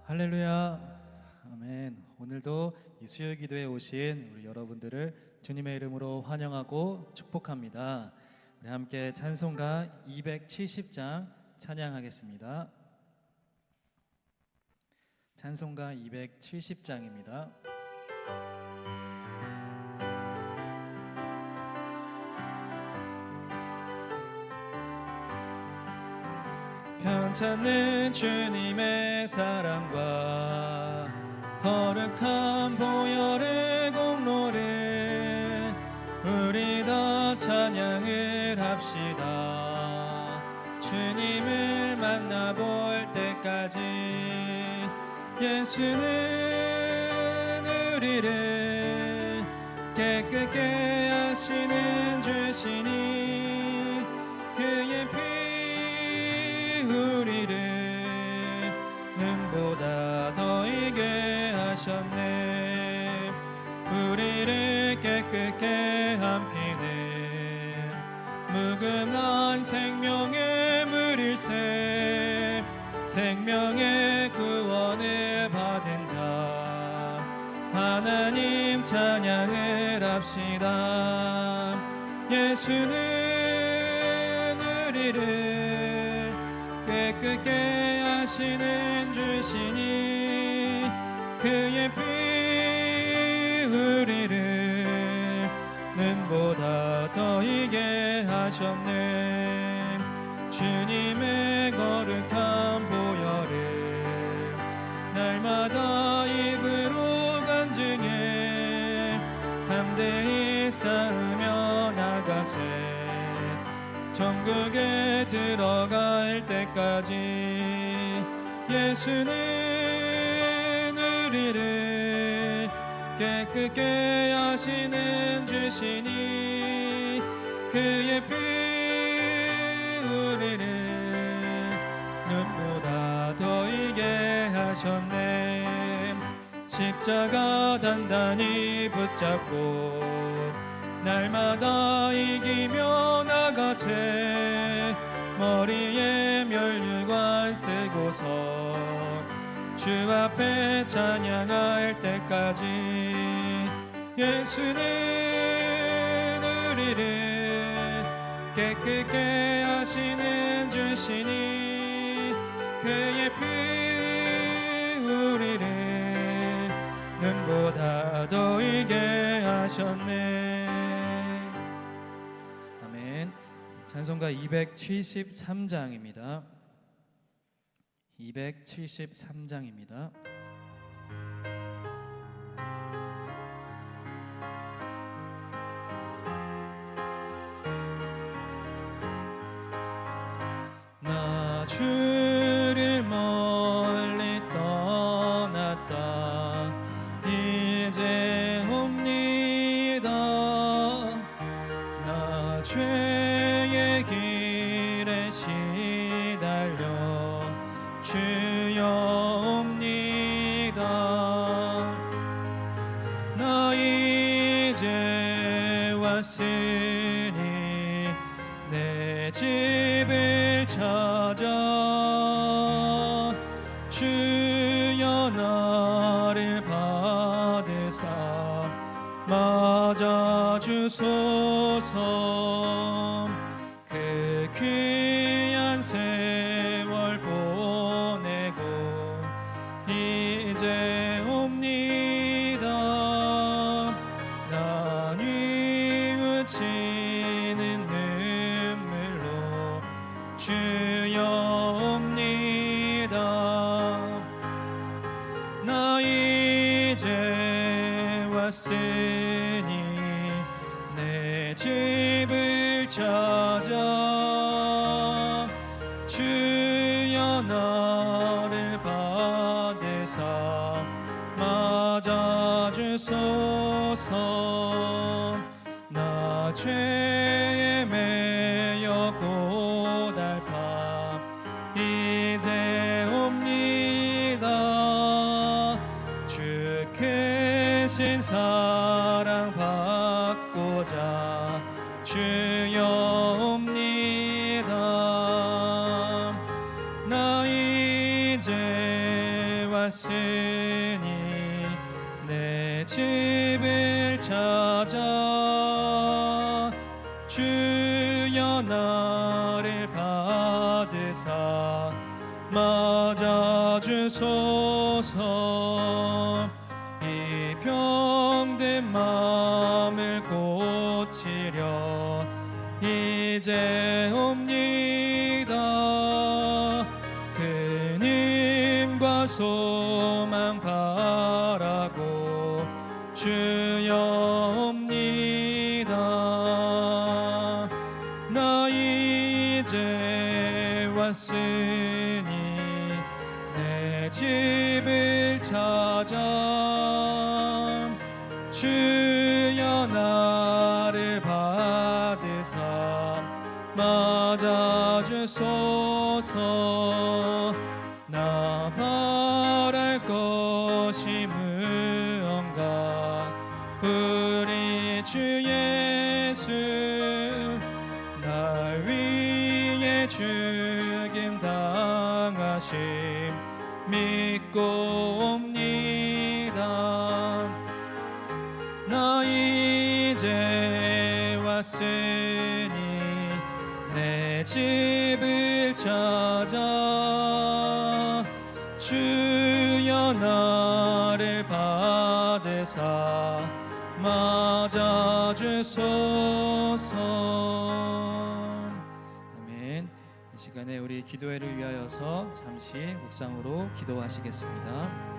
할렐루야. 아멘. 오늘도 이 수요 기도에 오신 우리 여러분들을 주님의 이름으로 환영하고 축복합니다. 우리 함께 찬송가 270장 찬양하겠습니다. 찬송가 270장입니다. 편찮는 주님의 사랑과 거룩한 보혈의 공로를 우리 더 찬양을 합시다. 주님을 만나볼 때까지 예수는 우리를 깨끗게 하시는 주시니 그의 피 우리를 눈보다 더 이게 하셨네. 우리를 깨끗게 한 피는 무궁한 생명의 물일새 생명의 구원을 받은 자 하나님 찬양을 합시다. 예수는 우리를 깨끗게 하시는 주시니 그의 피 우리를 눈보다 더 이게 하셨네. 주님의 거룩한 보혈을 날마다 입으로 간증해 담대히 쌓으며 나가세. 천국에 들어갈 때까지 예수는 우리를 깨끗게 하시는 주시니 그의 피 우리를 눈보다 더 이게 하셨네. 십자가 단단히 붙잡고 날마다 이기며 나가세. 머리에 면류관 쓰고서 주 앞에 찬양할 때까지 예수는 우리를 깨끗게 하시는 주시니 그의 피 우리를 눈보다 더 이게 하셨네. 찬송가 273장입니다. 273장입니다. 나 주를 멀리 떠났다 이제 옵니다. 나 죄의 길에 시달려 주여 옵니다. 나 이제 왔으니 내 집을 찾아 주여 나를 받으사 맞아주소서. 그 귀한 세월 보내고 이제 옵니다. 나 뉘우치는 눈물로 주여 옵니다. 나 이제 왔으니 내 집을 찾아 주여 나를 받으사 맞아주소서. 나 죄에 매여 고달파 이제 옵니다. 주 크신 사랑 받고자 주여 옵니다. 나 이제 왔으니 주여 나를 받으사 맞아주소서. 이 병든 마음을 고치려 이제 옵니다. 그님과 소망 바라고 주여 옵니다. 나 이제 왔으니 내 집을 찾아 주여 나를 받으사 맞아주소서. 나 바랄 것이 무언가 우리 주 예수 날 위해 죽임 당하심 믿고 옵니다. 나 이제 왔으니 내 집을 찾아 주여 나를 받으사 맞아주소서. 아멘. 이 시간에 우리 기도회를 위하여서 잠시 묵상으로 기도하시겠습니다.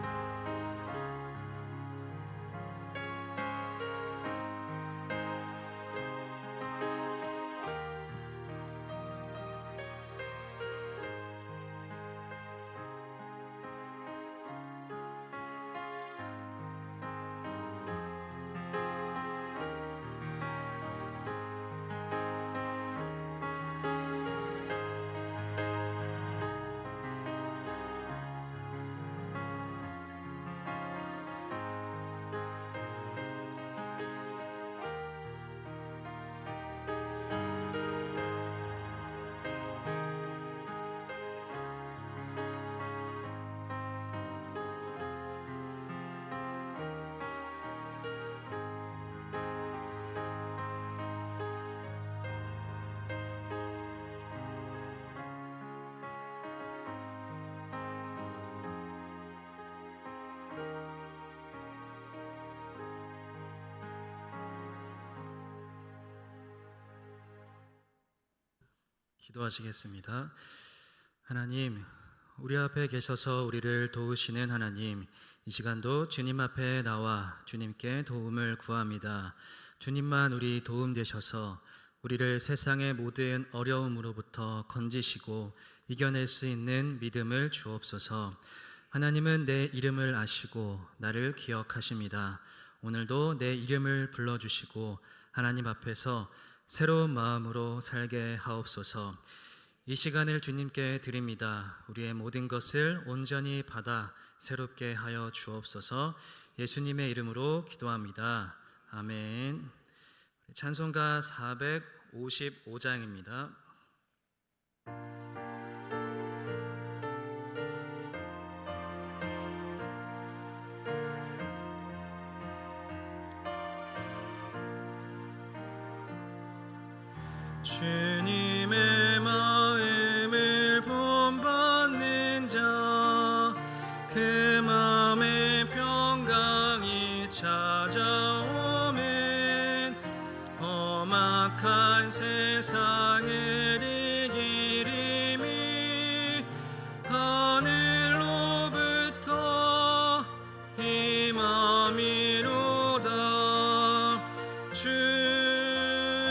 기도하시겠습니다. 하나님, 우리 앞에 계셔서 우리를 도우시는 하나님, 이 시간도 주님 앞에 나와 주님께 도움을 구합니다. 주님만 우리 도움 되셔서 우리를 세상의 모든 어려움으로부터 건지시고 이겨낼 수 있는 믿음을 주옵소서. 하나님은 내 이름을 아시고 나를 기억하십니다. 오늘도 내 이름을 불러주시고 하나님 앞에서 새로운 마음으로 살게 하옵소서. 이 시간을 주님께 드립니다. 우리의 모든 것을 온전히 받아 새롭게 하여 주옵소서. 예수님의 이름으로 기도합니다. 아멘. 찬송가 455장입니다. 주님의 마음을 본받는 자, 그 마음의 평강이 찾아오면 험악한 세상을 이기리니 하늘로부터 힘함이로다.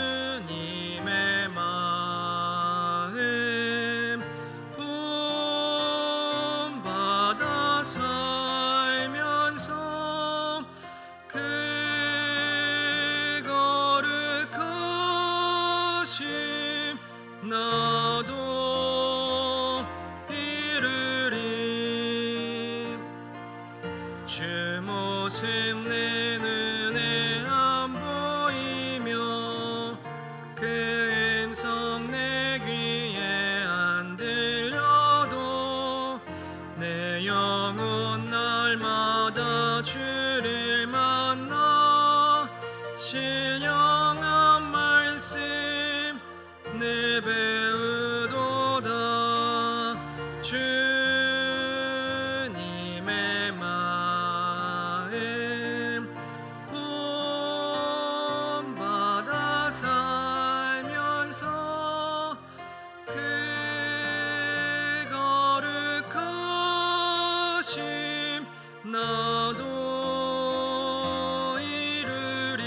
주님의 마음 본받아 살면서 그 거룩하심 나도 이루리. 주 모습 내 눈에 안 보이며 그 음성 내 귀에 안 들려도 내 영혼 날마다 주를 만나 신령한 말씀 거심 나도 이루리.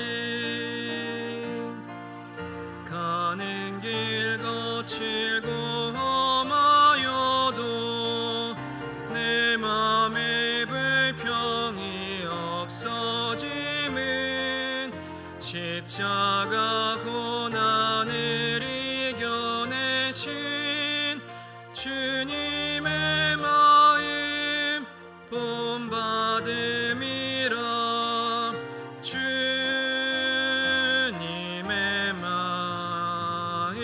가는 길 거칠고 험하여도 내 맘에 불평이 없어짐은 십자가 고난을 이겨내신 주님의 마음 본받음이라. 주님의 마음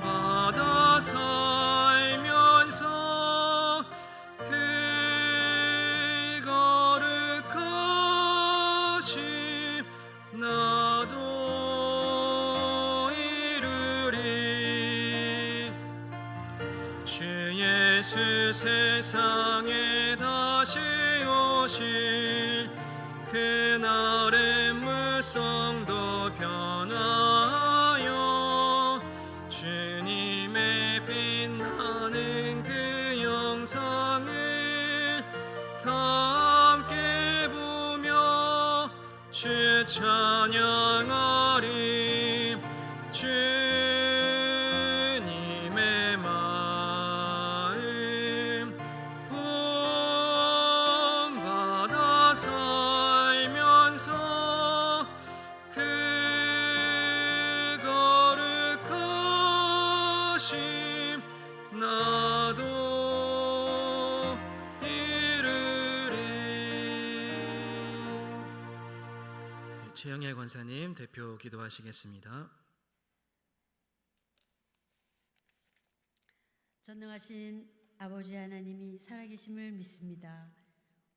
본받아 살면서 그 거룩하심 나도 이루리. 주 예수 세상에 다시 오실 그날의 무성도 변화하여 주님의 빛나는 그 영상을 다 함께 보며 주 찬양하리. 주님의 마음 본받아 살면서 그 거룩하심 나도 이루리. 최영애 권사님 대표 기도하시겠습니다. 전능하신 아버지 하나님이 살아계심을 믿습니다.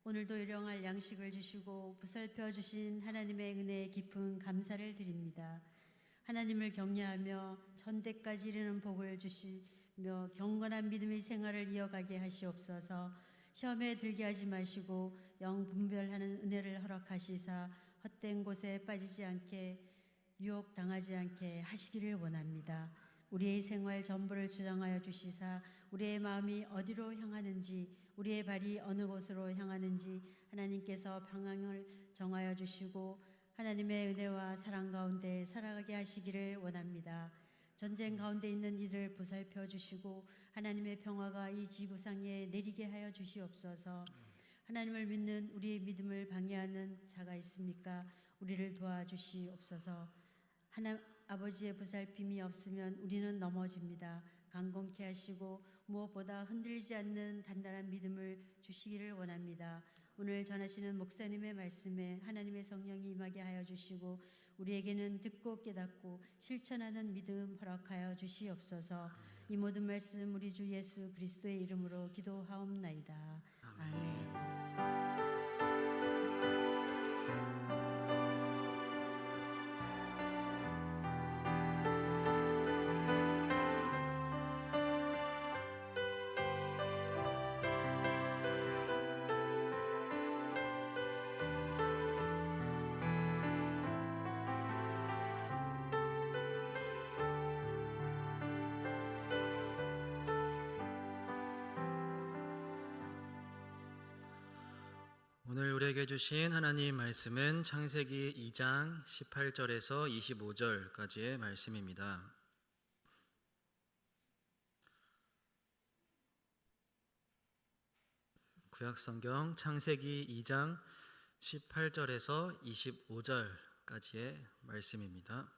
오늘도 일용할 양식을 주시고 보살펴 주신 하나님의 은혜에 깊은 감사를 드립니다. 하나님을 경외하며 천대까지 이르는 복을 주시며 경건한 믿음의 생활을 이어가게 하시옵소서. 시험에 들게 하지 마시고 영 분별하는 은혜를 허락하시사 헛된 곳에 빠지지 않게 유혹당하지 않게 하시기를 원합니다. 우리의 생활 전부를 주장하여 주시사 우리의 마음이 어디로 향하는지, 우리의 발이 어느 곳으로 향하는지 하나님께서 방향을 정하여 주시고 하나님의 은혜와 사랑 가운데 살아가게 하시기를 원합니다. 전쟁 가운데 있는 이들을 보살펴 주시고 하나님의 평화가 이 지구상에 내리게 하여 주시옵소서. 하나님을 믿는 우리의 믿음을 방해하는 자가 있습니까? 우리를 도와주시옵소서. 아버지의 보살핌이 없으면 우리는 넘어집니다. 강건케 하시고 무엇보다 흔들리지 않는 단단한 믿음을 주시기를 원합니다. 오늘 전하시는 목사님의 말씀에 하나님의 성령이 임하게 하여 주시고 우리에게는 듣고 깨닫고 실천하는 믿음 허락하여 주시옵소서. 이 모든 말씀 우리 주 예수 그리스도의 이름으로 기도하옵나이다. 아멘. 오늘 우리에게 주신 하나님 말씀은 창세기 2장 18절에서 25절까지의 말씀입니다. 구약성경 창세기 2장 18절에서 25절까지의 말씀입니다.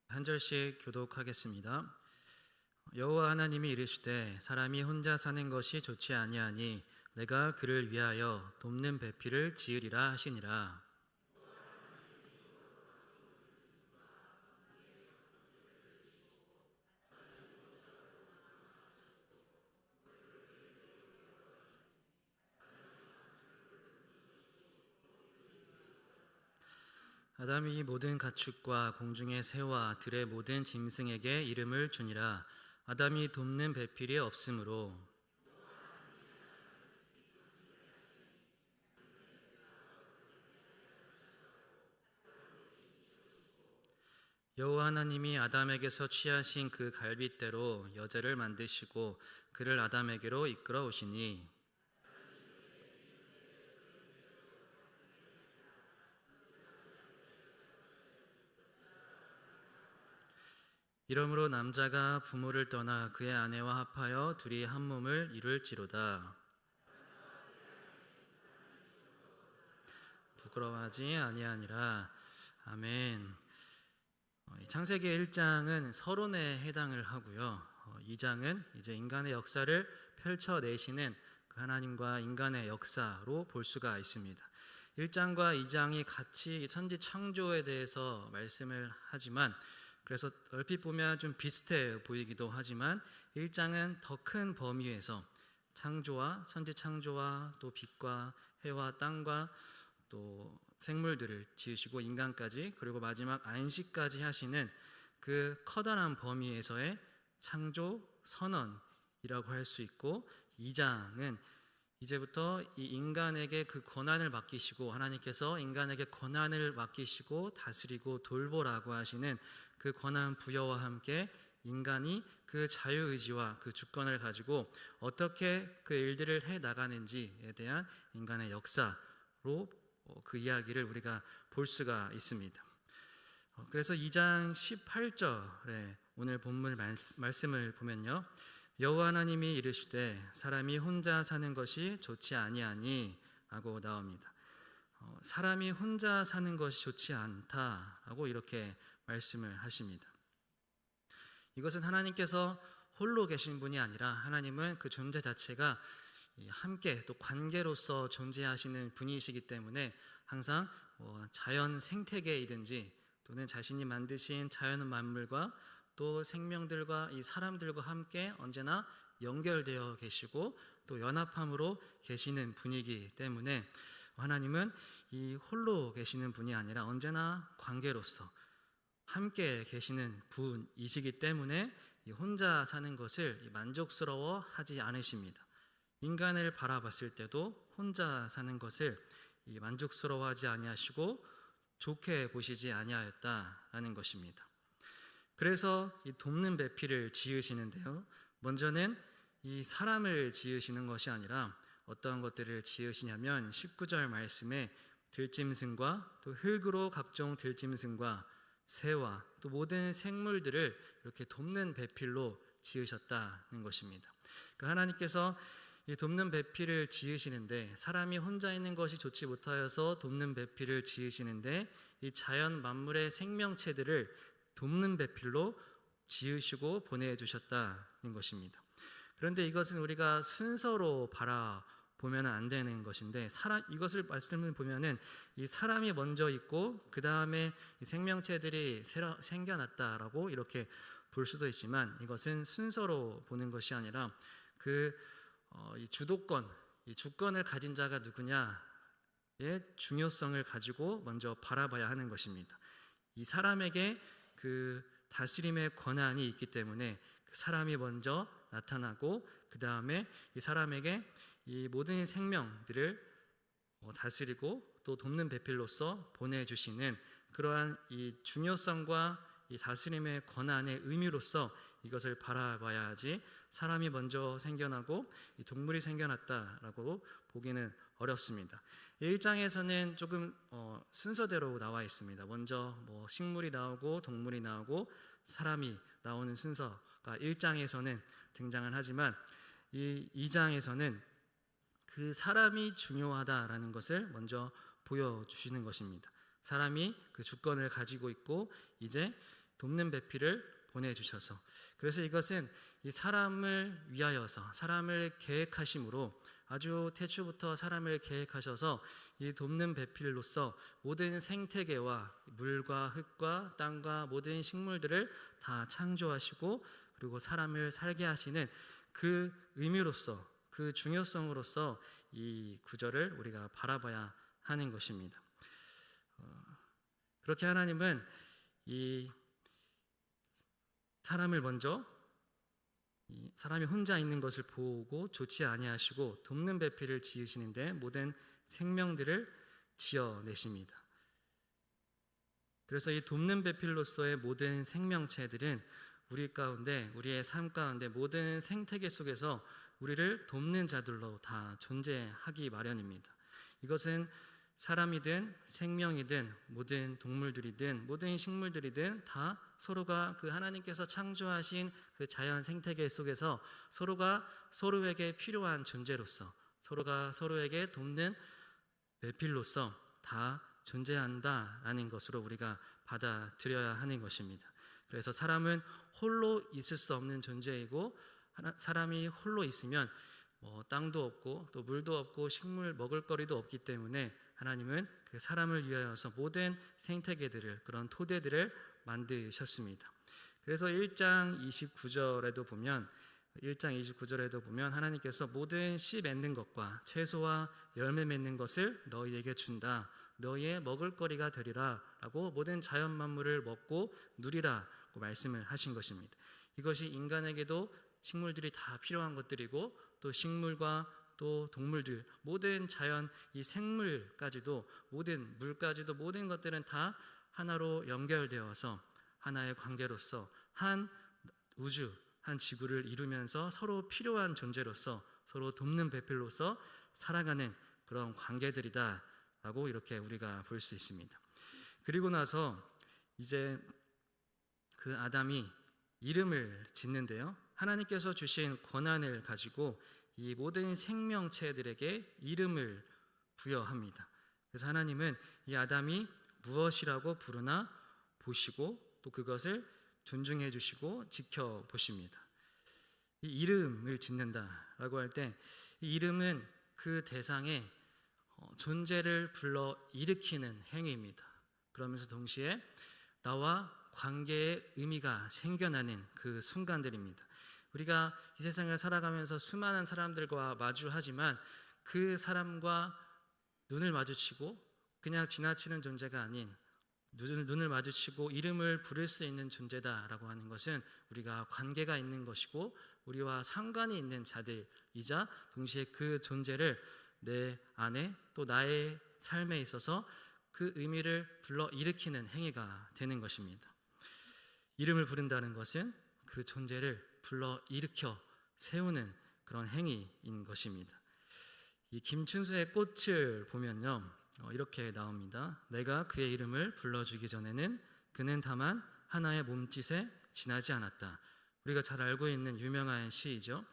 한 절씩 교독하겠습니다. 여호와 하나님이 이르시되 사람이 혼자 사는 것이 좋지 아니하니 내가 그를 위하여 돕는 배필을 지으리라 하시니라. 아담이 모든 가축과 공중의 새와 들의 모든 짐승에게 이름을 주니라. 아담이 돕는 배필이 없으므로 여호와 하나님이 아담에게서 취하신 그 갈빗대로 여자를 만드시고 그를 아담에게로 이끌어 오시니 이러므로 남자가 부모를 떠나 그의 아내와 합하여 둘이 한 몸을 이룰지로다. 부끄러워하지 아니하니라. 아멘. 창세기 1장은 서론에 해당을 하고요. 2장은 이제 인간의 역사를 펼쳐내시는 그 하나님과 인간의 역사로 볼 수가 있습니다. 1장과 2장이 같이 천지 창조에 대해서 말씀을 하지만 그래서 얼핏 보면 좀 비슷해 보이기도 하지만 1장은 더 큰 범위에서 창조와 천지 창조와 또 빛과 해와 땅과 또 생물들을 지으시고 인간까지 그리고 마지막 안식까지 하시는 그 커다란 범위에서의 창조 선언이라고 할 수 있고 2장은 이제부터 이 인간에게 그 권한을 맡기시고 하나님께서 인간에게 권한을 맡기시고 다스리고 돌보라고 하시는 그 권한 부여와 함께 인간이 그 자유의지와 그 주권을 가지고 어떻게 그 일들을 해 나가는지에 대한 인간의 역사로 그 이야기를 우리가 볼 수가 있습니다. 그래서 2장 18절에 오늘 본문 말씀을 보면요. 여호와 하나님이 이르시되 사람이 혼자 사는 것이 좋지 아니하니 라고 나옵니다. 사람이 혼자 사는 것이 좋지 않다라고 이렇게 말씀을 하십니다. 이것은 하나님께서 홀로 계신 분이 아니라 하나님은 그 존재 자체가 함께 또 관계로서 존재하시는 분이시기 때문에 항상 자연 생태계이든지 또는 자신이 만드신 자연 만물과 또 생명들과 이 사람들과 함께 언제나 연결되어 계시고 또 연합함으로 계시는 분이기 때문에 하나님은 이 홀로 계시는 분이 아니라 언제나 관계로서 함께 계시는 분이시기 때문에 혼자 사는 것을 만족스러워 하지 않으십니다. 인간을 바라봤을 때도 혼자 사는 것을 만족스러워하지 아니하시고 좋게 보시지 아니하였다라는 것입니다. 그래서 이 돕는 배필을 지으시는데요. 먼저는 이 사람을 지으시는 것이 아니라 어떤 것들을 지으시냐면 19절 말씀에 들짐승과 또 흙으로 각종 들짐승과 새와 또 모든 생물들을 이렇게 돕는 배필로 지으셨다는 것입니다. 그러니까 하나님께서 이 돕는 배필을 지으시는데 사람이 혼자 있는 것이 좋지 못하여서 돕는 배필을 지으시는데 이 자연 만물의 생명체들을 돕는 배필로 지으시고 보내주셨다는 것입니다. 그런데 이것은 우리가 순서로 바라보면 안 되는 것인데 이것을 말씀을 보면은 이 사람이 먼저 있고 그 다음에 생명체들이 새로 생겨났다라고 이렇게 볼 수도 있지만 이것은 순서로 보는 것이 아니라 이 주도권, 이 주권을 가진 자가 누구냐의 중요성을 가지고 먼저 바라봐야 하는 것입니다. 이 사람에게 그 다스림의 권한이 있기 때문에 그 사람이 먼저 나타나고 그 다음에 이 사람에게 이 모든 생명들을 다스리고 또 돕는 배필로서 보내주시는 그러한 이 중요성과 이 다스림의 권한의 의미로서 이것을 바라봐야지 사람이 먼저 생겨나고 이 동물이 생겨났다라고 보기는 어렵습니다. 1장에서는 조금 순서대로 나와 있습니다. 먼저 식물이 나오고 동물이 나오고 사람이 나오는 순서가 1장에서는 등장을 하지만 이 2장에서는 그 사람이 중요하다라는 것을 먼저 보여주시는 것입니다. 사람이 그 주권을 가지고 있고 이제 돕는 배필을 보내주셔서 그래서 이것은 이 사람을 위하여서 사람을 계획하심으로 아주 태초부터 사람을 계획하셔서 이 돕는 배필로서 모든 생태계와 물과 흙과 땅과 모든 식물들을 다 창조하시고 그리고 사람을 살게 하시는 그 의미로서 그 중요성으로서 이 구절을 우리가 바라봐야 하는 것입니다. 그렇게 하나님은 이 사람을 먼저 사람이 혼자 있는 것을 보고 좋지 아니하시고 돕는 배필을 지으시는데 모든 생명들을 지어내십니다. 그래서 이 돕는 배필로서의 모든 생명체들은 우리 가운데, 우리의 삶 가운데 모든 생태계 속에서 우리를 돕는 자들로 다 존재하기 마련입니다. 이것은 사람이든 생명이든 모든 동물들이든 모든 식물들이든 다 서로가 그 하나님께서 창조하신 그 자연 생태계 속에서 서로가 서로에게 필요한 존재로서, 서로가 서로에게 돕는 배필로서 다 존재한다라는 것으로 우리가 받아들여야 하는 것입니다. 그래서 사람은 홀로 있을 수 없는 존재이고, 사람이 홀로 있으면 땅도 없고 또 물도 없고 식물 먹을 거리도 없기 때문에 하나님은 그 사람을 위하여서 모든 생태계들을, 그런 토대들을 만드셨습니다. 그래서 1장 29절에도 보면 하나님께서 모든 씨 맺는 것과 채소와 열매 맺는 것을 너희에게 준다. 너희의 먹을 거리가 되리라 라고 모든 자연 만물을 먹고 누리라고 말씀을 하신 것입니다. 이것이 인간에게도 식물들이 다 필요한 것들이고, 또 식물과 또 동물들, 모든 자연, 이 생물까지도, 모든 물까지도, 모든 것들은 다 하나로 연결되어서 하나의 관계로서 한 우주, 한 지구를 이루면서 서로 필요한 존재로서 서로 돕는 배필로서 살아가는 그런 관계들이다 라고 이렇게 우리가 볼 수 있습니다. 그리고 나서 이제 그 아담이 이름을 짓는데요, 하나님께서 주신 권한을 가지고 이 모든 생명체들에게 이름을 부여합니다. 그래서 하나님은 이 아담이 무엇이라고 부르나 보시고 또 그것을 존중해 주시고 지켜보십니다. 이 이름을 짓는다라고 할 때 이 이름은 그 대상의 존재를 불러 일으키는 행위입니다. 그러면서 동시에 나와 관계의 의미가 생겨나는 그 순간들입니다. 우리가 이 세상을 살아가면서 수많은 사람들과 마주하지만 그 사람과 눈을 마주치고 그냥 지나치는 존재가 아닌 눈을 마주치고 이름을 부를 수 있는 존재다라고 하는 것은 우리가 관계가 있는 것이고 우리와 상관이 있는 자들이자 동시에 그 존재를 내 안에 또 나의 삶에 있어서 그 의미를 불러 일으키는 행위가 되는 것입니다. 이름을 부른다는 것은 그 존재를 불러 일으켜 세우는 그런 행위인 것입니다. 이 김춘수의 꽃을 보면요, 이렇게 나옵니다. 내가 그의 이름을 불러주기 전에는 그는 다만 하나의 몸짓에 지나지 않았다. 우리가 잘 알고 있는 유명한 시이죠.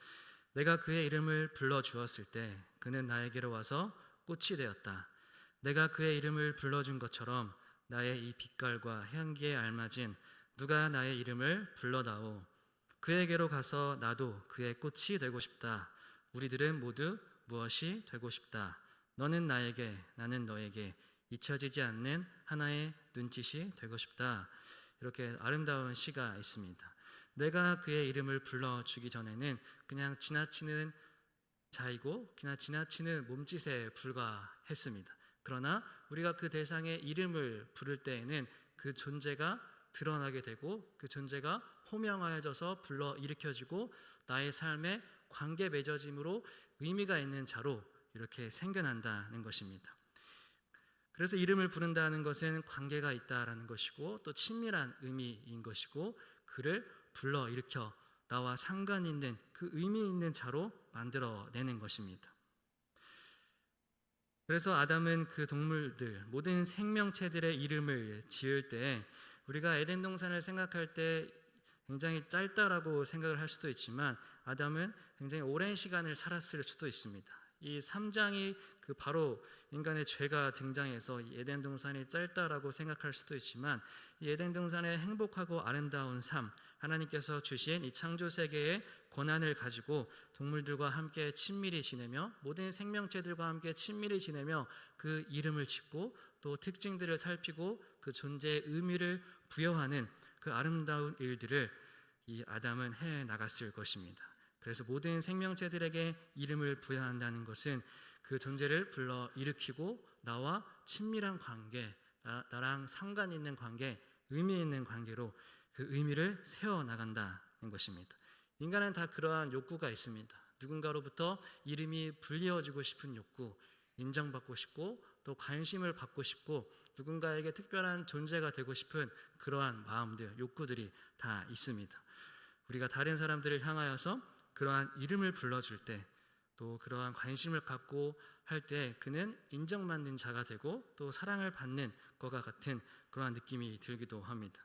내가 그의 이름을 불러주었을 때 그는 나에게로 와서 꽃이 되었다. 내가 그의 이름을 불러준 것처럼 나의 이 빛깔과 향기에 알맞은 누가 나의 이름을 불러다오. 그에게로 가서 나도 그의 꽃이 되고 싶다. 우리들은 모두 무엇이 되고 싶다. 너는 나에게, 나는 너에게 잊혀지지 않는 하나의 눈짓이 되고 싶다. 이렇게 아름다운 시가 있습니다. 내가 그의 이름을 불러주기 전에는 그냥 지나치는 자이고 그냥 지나치는 몸짓에 불과했습니다. 그러나 우리가 그 대상의 이름을 부를 때에는 그 존재가 드러나게 되고 그 존재가 호명하여져서 불러 일으켜지고 나의 삶에 관계 맺어짐으로 의미가 있는 자로 이렇게 생겨난다는 것입니다. 그래서 이름을 부른다는 것은 관계가 있다라는 것이고 또 친밀한 의미인 것이고 그를 불러 일으켜 나와 상관 있는 그 의미 있는 자로 만들어내는 것입니다. 그래서 아담은 그 동물들, 모든 생명체들의 이름을 지을 때 우리가 에덴 동산을 생각할 때 굉장히 짧다라고 생각을 할 수도 있지만 아담은 굉장히 오랜 시간을 살았을 수도 있습니다. 이 3장이 그 바로 인간의 죄가 등장해서 이 에덴 동산이 짧다라고 생각할 수도 있지만 이 에덴 동산의 행복하고 아름다운 삶, 하나님께서 주신 이 창조 세계의 권한을 가지고 동물들과 함께 친밀히 지내며 모든 생명체들과 함께 친밀히 지내며 그 이름을 짓고 또 특징들을 살피고 그 존재의 의미를 부여하는 그 아름다운 일들을 이 아담은 해 나갔을 것입니다. 그래서 모든 생명체들에게 이름을 부여한다는 것은 그 존재를 불러 일으키고 나와 친밀한 관계, 나랑 상관 있는 관계, 의미 있는 관계로 그 의미를 세워나간다는 것입니다. 인간은 다 그러한 욕구가 있습니다. 누군가로부터 이름이 불리어지고 싶은 욕구, 인정받고 싶고 또 관심을 받고 싶고 누군가에게 특별한 존재가 되고 싶은 그러한 마음들, 욕구들이 다 있습니다. 우리가 다른 사람들을 향하여서 그러한 이름을 불러줄 때, 또 그러한 관심을 갖고 할 때 그는 인정받는 자가 되고 또 사랑을 받는 것과 같은 그러한 느낌이 들기도 합니다.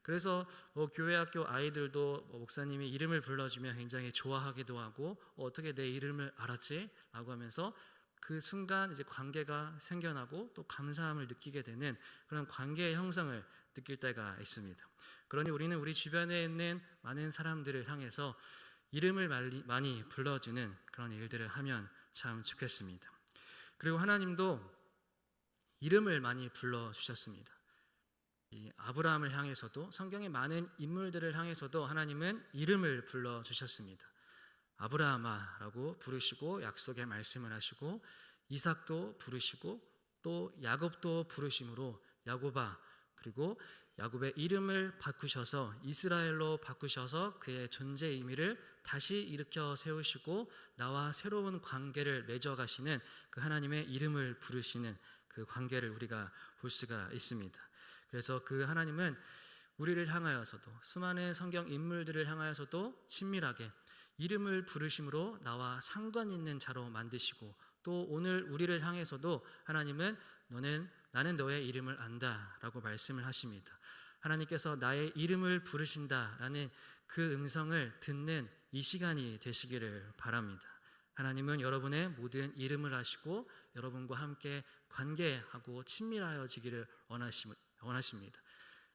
그래서 교회 학교 아이들도 목사님이 이름을 불러주면 굉장히 좋아하기도 하고 어떻게 내 이름을 알았지? 라고 하면서 그 순간 이제 관계가 생겨나고 또 감사함을 느끼게 되는 그런 관계의 형성을 느낄 때가 있습니다. 그러니 우리는 우리 주변에 있는 많은 사람들을 향해서 이름을 많이 불러주는 그런 일들을 하면 참 좋겠습니다. 그리고 하나님도 이름을 많이 불러주셨습니다. 이 아브라함을 향해서도, 성경의 많은 인물들을 향해서도 하나님은 이름을 불러주셨습니다. 아브라함아라고 부르시고 약속의 말씀을 하시고, 이삭도 부르시고 또 야곱도 부르심으로 야곱아, 그리고 야곱의 이름을 바꾸셔서 이스라엘로 바꾸셔서 그의 존재 의미를 다시 일으켜 세우시고 나와 새로운 관계를 맺어가시는 그 하나님의 이름을 부르시는 그 관계를 우리가 볼 수가 있습니다. 그래서 그 하나님은 우리를 향하여서도, 수많은 성경 인물들을 향하여서도 친밀하게 이름을 부르심으로 나와 상관 있는 자로 만드시고, 또 오늘 우리를 향해서도 하나님은 나는 너의 이름을 안다 라고 말씀을 하십니다. 하나님께서 나의 이름을 부르신다라는 그 음성을 듣는 이 시간이 되시기를 바랍니다. 하나님은 여러분의 모든 이름을 아시고 여러분과 함께 관계하고 친밀하여지기를 원하십니다.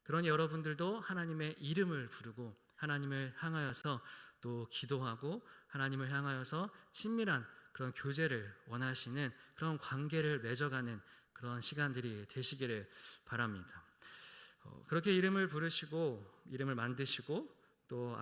그러니 여러분들도 하나님의 이름을 부르고 하나님을 향하여서 또 기도하고 하나님을 향하여서 친밀한 그런 교제를 원하시는 그런 관계를 맺어가는 그런 시간들이 되시기를 바랍니다. 그렇게 이름을 부르시고 이름을 만드시고 또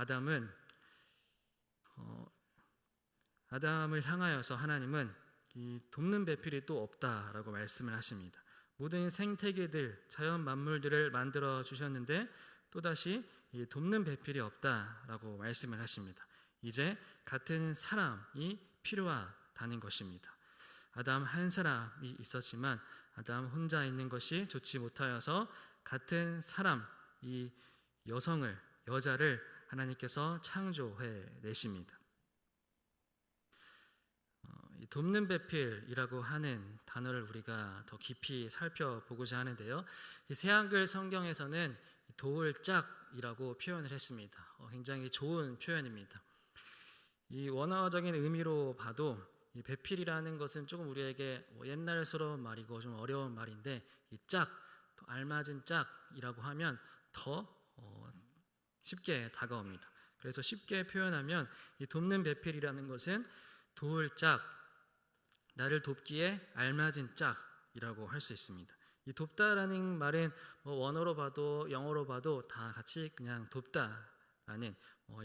아담을 향하여서 하나님은 이 돕는 배필이 또 없다라고 말씀을 하십니다. 모든 생태계들, 자연 만물들을 만들어 주셨는데 또다시 이 돕는 배필이 없다라고 말씀을 하십니다. 이제 같은 사람이 필요하다는 것입니다. 아담 한 사람이 있었지만 아담 혼자 있는 것이 좋지 못하여서 같은 사람, 이 여자를 하나님께서 창조해 내십니다. 돕는 배필이라고 하는 단어를 우리가 더 깊이 살펴보고자 하는데요. 이 새한글 성경에서는 도울 짝이라고 표현을 했습니다. 굉장히 좋은 표현입니다. 이 원어적인 의미로 봐도 이 배필이라는 것은 조금 우리에게 옛날스러운 말이고 좀 어려운 말인데, 이 짝, 또 알맞은 짝이라고 하면 더 쉽게 다가옵니다. 그래서 쉽게 표현하면 이 돕는 배필이라는 것은 도울 짝, 나를 돕기에 알맞은 짝이라고 할 수 있습니다. 이 돕다라는 말은 원어로 봐도 영어로 봐도 다 같이 그냥 돕다라는,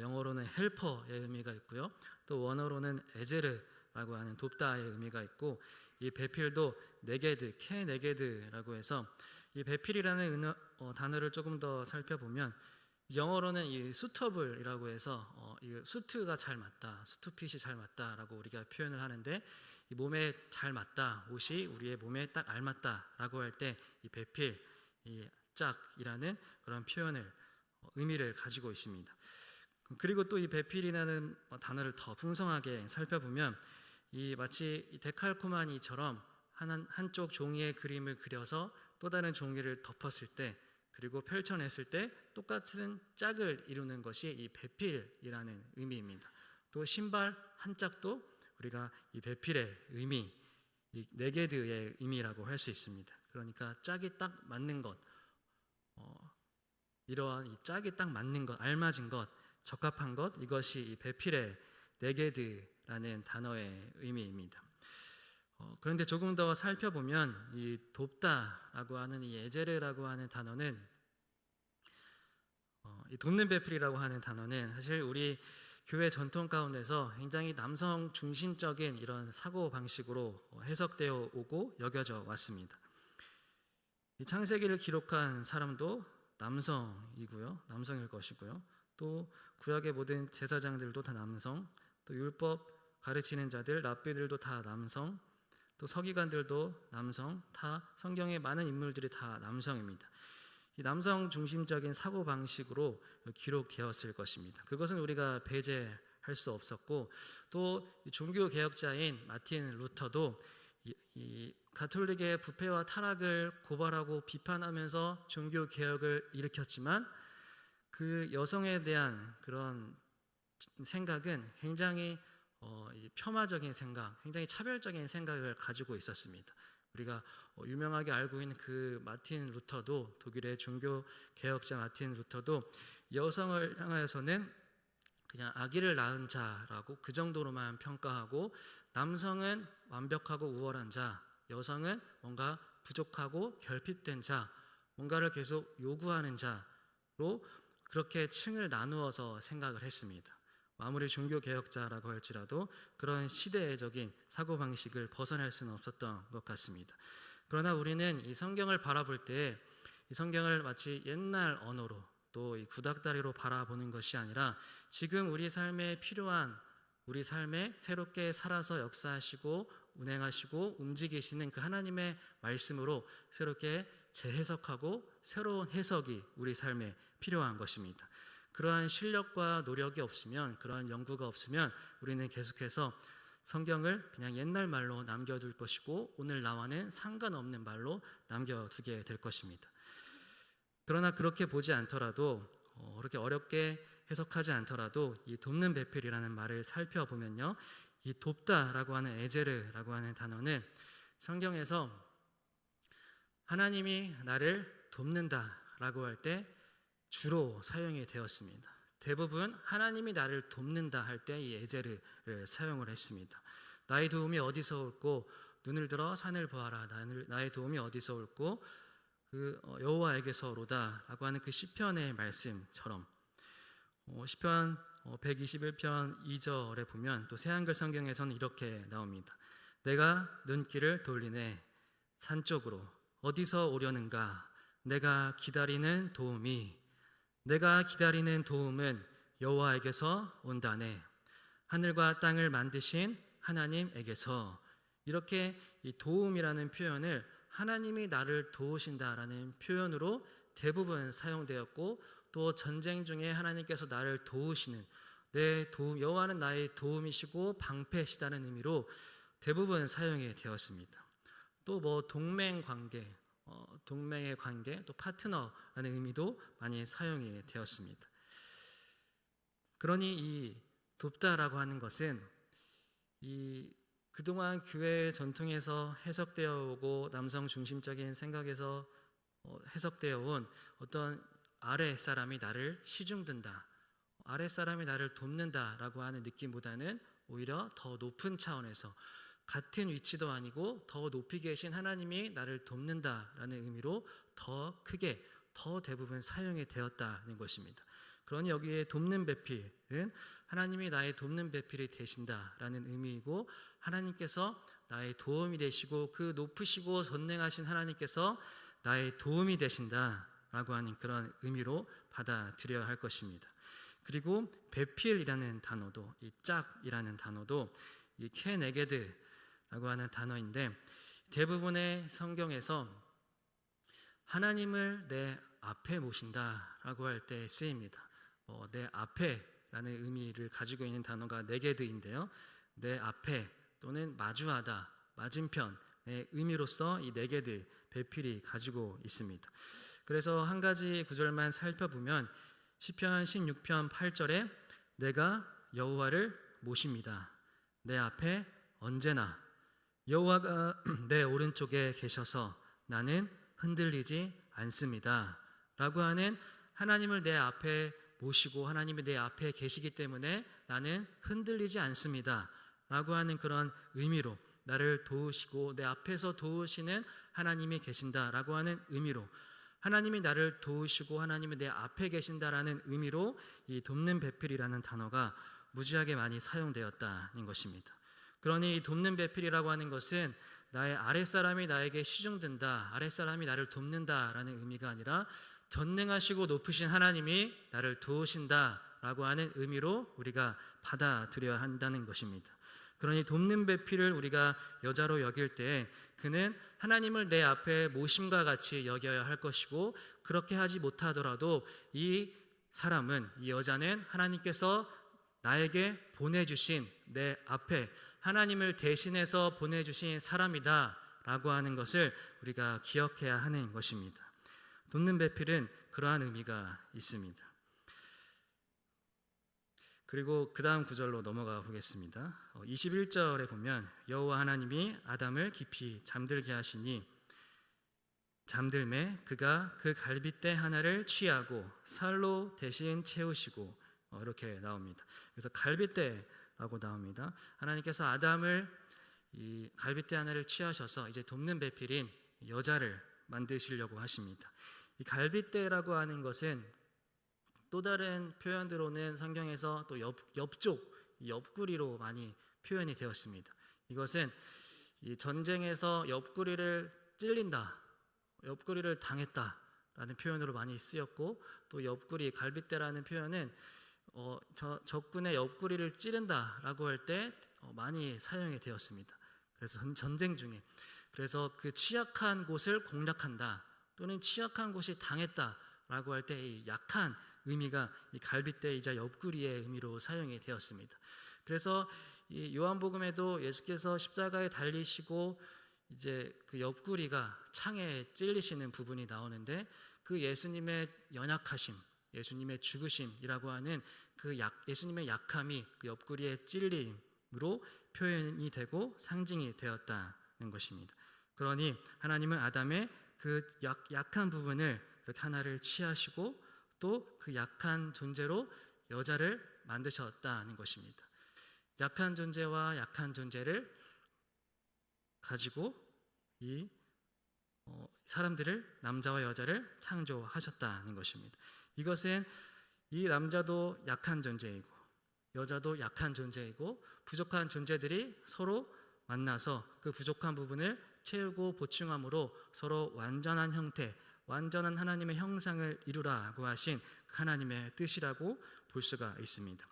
영어로는 헬퍼의 의미가 있고요. 또 원어로는 에제르라고 하는 돕다의 의미가 있고, 이 배필도 네게드, 케네게드라고 해서 이 배필이라는 단어를 조금 더 살펴보면 영어로는 이 수터블이라고 해서 이 수트가 잘 맞다, 수트핏이 잘 맞다라고 우리가 표현을 하는데, 이 몸에 잘 맞다, 옷이 우리의 몸에 딱 알맞다라고 할 때 이 배필, 이 짝이라는 그런 표현을 의미를 가지고 있습니다. 그리고 또 이 배필이라는 단어를 더 풍성하게 살펴보면 이 마치 데칼코마니처럼 한쪽 종이에 그림을 그려서 또 다른 종이를 덮었을 때, 그리고 펼쳐냈을 때 똑같은 짝을 이루는 것이 이 배필이라는 의미입니다. 또 신발 한 짝도 우리가 이 배필의 의미, 이 네게드의 의미라고 할 수 있습니다. 그러니까 짝이 딱 맞는 것, 이러한 이 짝이 딱 맞는 것, 알맞은 것, 적합한 것, 이것이 이 배필의 네게드라는 단어의 의미입니다. 그런데 조금 더 살펴보면 이 돕다라고 하는 이 에제르라고 하는 단어는, 이 돕는 배필이라고 하는 단어는 사실 우리 교회 전통 가운데서 굉장히 남성 중심적인 이런 사고 방식으로 해석되어 오고 여겨져 왔습니다. 이 창세기를 기록한 사람도 남성일 것이고요. 또 구약의 모든 제사장들도 다 남성, 또 율법 가르치는 자들, 랍비들도 다 남성, 또 서기관들도 남성, 다 성경의 많은 인물들이 다 남성입니다. 이 남성 중심적인 사고 방식으로 기록되었을 것입니다. 그것은 우리가 배제할 수 없었고, 또 종교 개혁자인 마틴 루터도 이 가톨릭의 부패와 타락을 고발하고 비판하면서 종교 개혁을 일으켰지만, 그 여성에 대한 그런 생각은 굉장히 폄하적인 생각, 굉장히 차별적인 생각을 가지고 있었습니다. 우리가 유명하게 알고 있는 그 마틴 루터도, 독일의 종교 개혁자 마틴 루터도 여성을 향하여서는 그냥 아기를 낳은 자라고 그 정도로만 평가하고, 남성은 완벽하고 우월한 자, 여성은 뭔가 부족하고 결핍된 자, 뭔가를 계속 요구하는 자로 그렇게 층을 나누어서 생각을 했습니다. 아무리 종교 개혁자라고 할지라도 그런 시대적인 사고방식을 벗어날 수는 없었던 것 같습니다. 그러나 우리는 이 성경을 바라볼 때 이 성경을 마치 옛날 언어로 또 이 구닥다리로 바라보는 것이 아니라 지금 우리 삶에 필요한, 우리 삶에 새롭게 살아서 역사하시고 운행하시고 움직이시는 그 하나님의 말씀으로 새롭게 재해석하고 새로운 해석이 우리 삶에 필요한 것입니다. 그러한 실력과 노력이 없으면, 그러한 연구가 없으면 우리는 계속해서 성경을 그냥 옛날 말로 남겨둘 것이고 오늘 나와는 상관없는 말로 남겨두게 될 것입니다. 그러나 그렇게 보지 않더라도, 그렇게 어렵게 해석하지 않더라도 이 돕는 배필이라는 말을 살펴보면요, 이 돕다라고 하는 에제르라고 하는 단어는 성경에서 하나님이 나를 돕는다라고 할 때 주로 사용이 되었습니다. 대부분 하나님이 나를 돕는다 할 때 이 에제르를 사용을 했습니다. 나의 도움이 어디서 올꼬? 눈을 들어 산을 보아라. 나의 도움이 어디서 올꼬? 그 여호와에게서로다라고 하는 그 시편의 말씀처럼, 시편 121편 2절에 보면 또 새한글 성경에서는 이렇게 나옵니다. 내가 눈길을 돌리네 산 쪽으로 어디서 오려는가? 내가 기다리는 도움은 여호와에게서 온다네. 하늘과 땅을 만드신 하나님에게서. 이렇게 이 도움이라는 표현을 하나님이 나를 도우신다라는 표현으로 대부분 사용되었고, 또 전쟁 중에 하나님께서 나를 도우시는, 내 도움, 여호와는 나의 도움이시고 방패시다는 의미로 대부분 사용이 되었습니다. 또 동맹 관계, 동맹의 관계, 또 파트너라는 의미도 많이 사용이 되었습니다. 그러니 이 돕다라고 하는 것은 이 그동안 교회의 전통에서 해석되어 오고 남성 중심적인 생각에서 해석되어 온 어떤 아랫사람이 나를 시중든다, 아랫사람이 나를 돕는다라고 하는 느낌보다는 오히려 더 높은 차원에서 같은 위치도 아니고 더 높이 계신 하나님이 나를 돕는다라는 의미로 더 크게, 더 대부분 사용이 되었다는 것입니다. 그러니 여기에 돕는 배필은 하나님이 나의 돕는 배필이 되신다라는 의미이고, 하나님께서 나의 도움이 되시고 그 높으시고 전능하신 하나님께서 나의 도움이 되신다라고 하는 그런 의미로 받아들여야 할 것입니다. 그리고 배필이라는 단어도, 이 짝이라는 단어도 이 케네게드라고 하는 단어인데, 대부분의 성경에서 하나님을 내 앞에 모신다라고 할 때 쓰입니다. 내 앞에라는 의미를 가지고 있는 단어가 네게드인데요, 내 앞에 또는 마주하다, 맞은편의 의미로서 이 네게드 배필이 가지고 있습니다. 그래서 한 가지 구절만 살펴보면 시편 16편 8절에 내가 여호와를 모십니다. 내 앞에 언제나 여호와가 내 오른쪽에 계셔서 나는 흔들리지 않습니다 라고 하는, 하나님을 내 앞에 모시고 하나님이 내 앞에 계시기 때문에 나는 흔들리지 않습니다 라고 하는 그런 의미로, 나를 도우시고 내 앞에서 도우시는 하나님이 계신다라고 하는 의미로, 하나님이 나를 도우시고 하나님이 내 앞에 계신다라는 의미로 이 돕는 배필이라는 단어가 무지하게 많이 사용되었다는 것입니다. 그러니 이 돕는 배필이라고 하는 것은 나의 아랫사람이 나에게 시중든다, 아랫사람이 나를 돕는다라는 의미가 아니라 전능하시고 높으신 하나님이 나를 도우신다라고 하는 의미로 우리가 받아들여야 한다는 것입니다. 그러니 돕는 배필을 우리가 여자로 여길 때 그는 하나님을 내 앞에 모심과 같이 여겨야 할 것이고, 그렇게 하지 못하더라도 이 사람은, 이 여자는 하나님께서 나에게 보내주신, 내 앞에 하나님을 대신해서 보내주신 사람이다 라고 하는 것을 우리가 기억해야 하는 것입니다. 돕는 배필은 그러한 의미가 있습니다. 그리고 그 다음 구절로 넘어가 보겠습니다. 21절에 보면 여호와 하나님이 아담을 깊이 잠들게 하시니 잠들매 그가 그 갈빗대 하나를 취하고 살로 대신 채우시고, 이렇게 나옵니다. 그래서 갈빗대라고 나옵니다. 하나님께서 아담을 이 갈빗대 하나를 취하셔서 이제 돕는 배필인 여자를 만드시려고 하십니다. 이 갈빗대라고 하는 것은 또 다른 표현으로는 성경에서 또 옆쪽, 옆구리로 많이 표현이 되었습니다. 이것은 이 전쟁에서 옆구리를 찔린다, 옆구리를 당했다라는 표현으로 많이 쓰였고, 또 옆구리, 갈빗대라는 표현은 적군의 옆구리를 찌른다라고 할 때 많이 사용이 되었습니다. 그래서 전쟁 중에, 그래서 그 취약한 곳을 공략한다 또는 취약한 곳이 당했다라고 할 때 이 약한 의미가 이 갈빗대이자 옆구리의 의미로 사용이 되었습니다. 그래서 이 요한복음에도 예수께서 십자가에 달리시고 이제 그 옆구리가 창에 찔리시는 부분이 나오는데, 그 예수님의 연약하심, 예수님의 죽으심이라고 하는 그 예수님의 약함이 그 옆구리의 찔림으로 표현이 되고 상징이 되었다는 것입니다. 그러니 하나님은 아담의 그 약한 부분을 이렇게 하나를 취하시고 또 그 약한 존재로 여자를 만드셨다는 것입니다. 약한 존재와 약한 존재를 가지고 이 사람들을, 남자와 여자를 창조하셨다는 것입니다. 이것은 이 남자도 약한 존재이고 여자도 약한 존재이고 부족한 존재들이 서로 만나서 그 부족한 부분을 채우고 보충함으로 서로 완전한 형태, 완전한 하나님의 형상을 이루라고 하신 하나님의 뜻이라고 볼 수가 있습니다.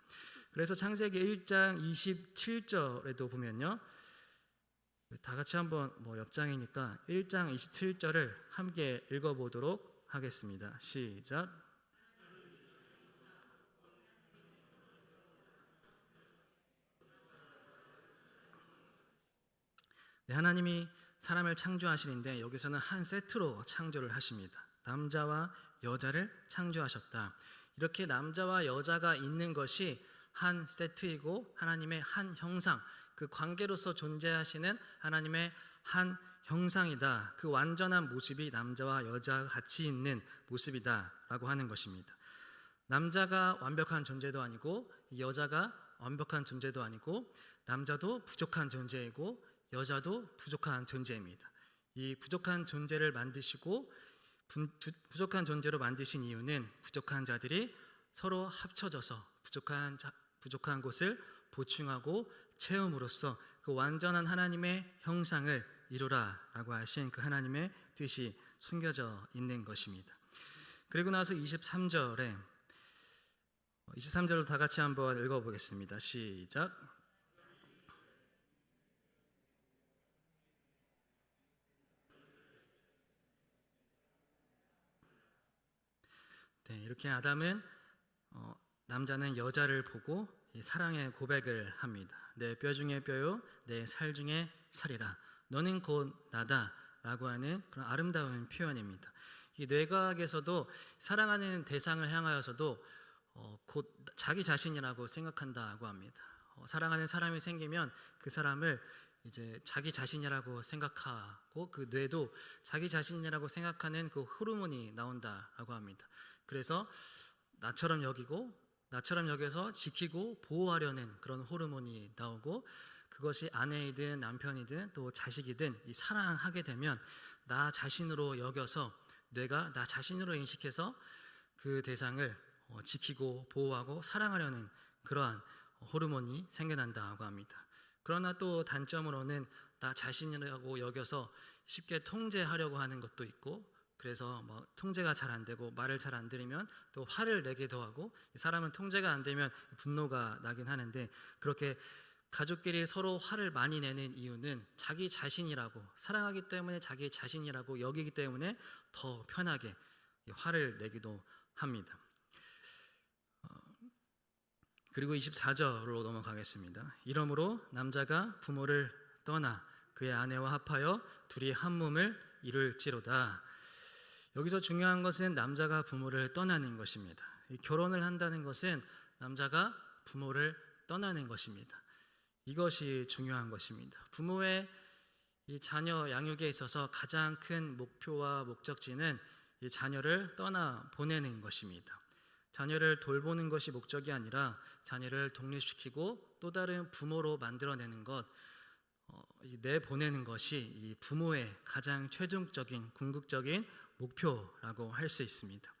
그래서 창세기 1장 27절에도 보면요, 다 같이 한번 옆장이니까 1장 27절을 함께 읽어보도록 하겠습니다. 시작. 네, 하나님이 사람을 창조하시는데 여기서는 한 세트로 창조를 하십니다. 남자와 여자를 창조하셨다. 이렇게 남자와 여자가 있는 것이 한 세트이고 하나님의 한 형상, 그 관계로서 존재하시는 하나님의 한 형상이다. 그 완전한 모습이 남자와 여자가 같이 있는 모습이다 라고 하는 것입니다. 남자가 완벽한 존재도 아니고 여자가 완벽한 존재도 아니고, 남자도 부족한 존재이고 여자도 부족한 존재입니다. 이 부족한 존재를 만드시고 부족한 존재로 만드신 이유는 부족한 자들이 서로 합쳐져서 부족한 곳을 보충하고 채움으로써 그 완전한 하나님의 형상을 이루라라고 하신 그 하나님의 뜻이 숨겨져 있는 것입니다. 그리고 나서 23절로 다 같이 한번 읽어보겠습니다. 시작. 네, 이렇게 아담은 남자는 여자를 보고 사랑의 고백을 합니다. 내 뼈 중에 뼈요, 내 살 중에 살이라. 너는 곧 나다 라고 하는 그런 아름다운 표현입니다. 이 뇌과학에서도 사랑하는 대상을 향하여서도 곧 자기 자신이라고 생각한다고 합니다. 사랑하는 사람이 생기면 그 사람을 이제 자기 자신이라고 생각하고 그 뇌도 자기 자신이라고 생각하는 그 호르몬이 나온다라고 합니다. 그래서 나처럼 여겨서 지키고 보호하려는 그런 호르몬이 나오고, 그것이 아내이든 남편이든 또 자식이든 이 사랑하게 되면 나 자신으로 여겨서 뇌가 나 자신으로 인식해서 그 대상을 지키고 보호하고 사랑하려는 그러한 호르몬이 생겨난다고 합니다. 그러나 또 단점으로는 나 자신이라고 여겨서 쉽게 통제하려고 하는 것도 있고, 그래서 통제가 잘 안 되고 말을 잘 안 들으면 또 화를 내기도 하고, 사람은 통제가 안 되면 분노가 나긴 하는데, 그렇게 가족끼리 서로 화를 많이 내는 이유는 자기 자신이라고, 사랑하기 때문에 자기 자신이라고 여기기 때문에 더 편하게 화를 내기도 합니다. 그리고 24절로 넘어가겠습니다. 이러므로 남자가 부모를 떠나 그의 아내와 합하여 둘이 한 몸을 이룰지로다. 여기서 중요한 것은 남자가 부모를 떠나는 것입니다. 결혼을 한다는 것은 남자가 부모를 떠나는 것입니다. 이것이 중요한 것입니다. 부모의 이 자녀 양육에 있어서 가장 큰 목표와 목적지는 이 자녀를 떠나 보내는 것입니다. 자녀를 돌보는 것이 목적이 아니라 자녀를 독립시키고 또 다른 부모로 만들어내는 것, 내보내는 것이 이 부모의 가장 최종적인 궁극적인 목표라고 할 수 있습니다.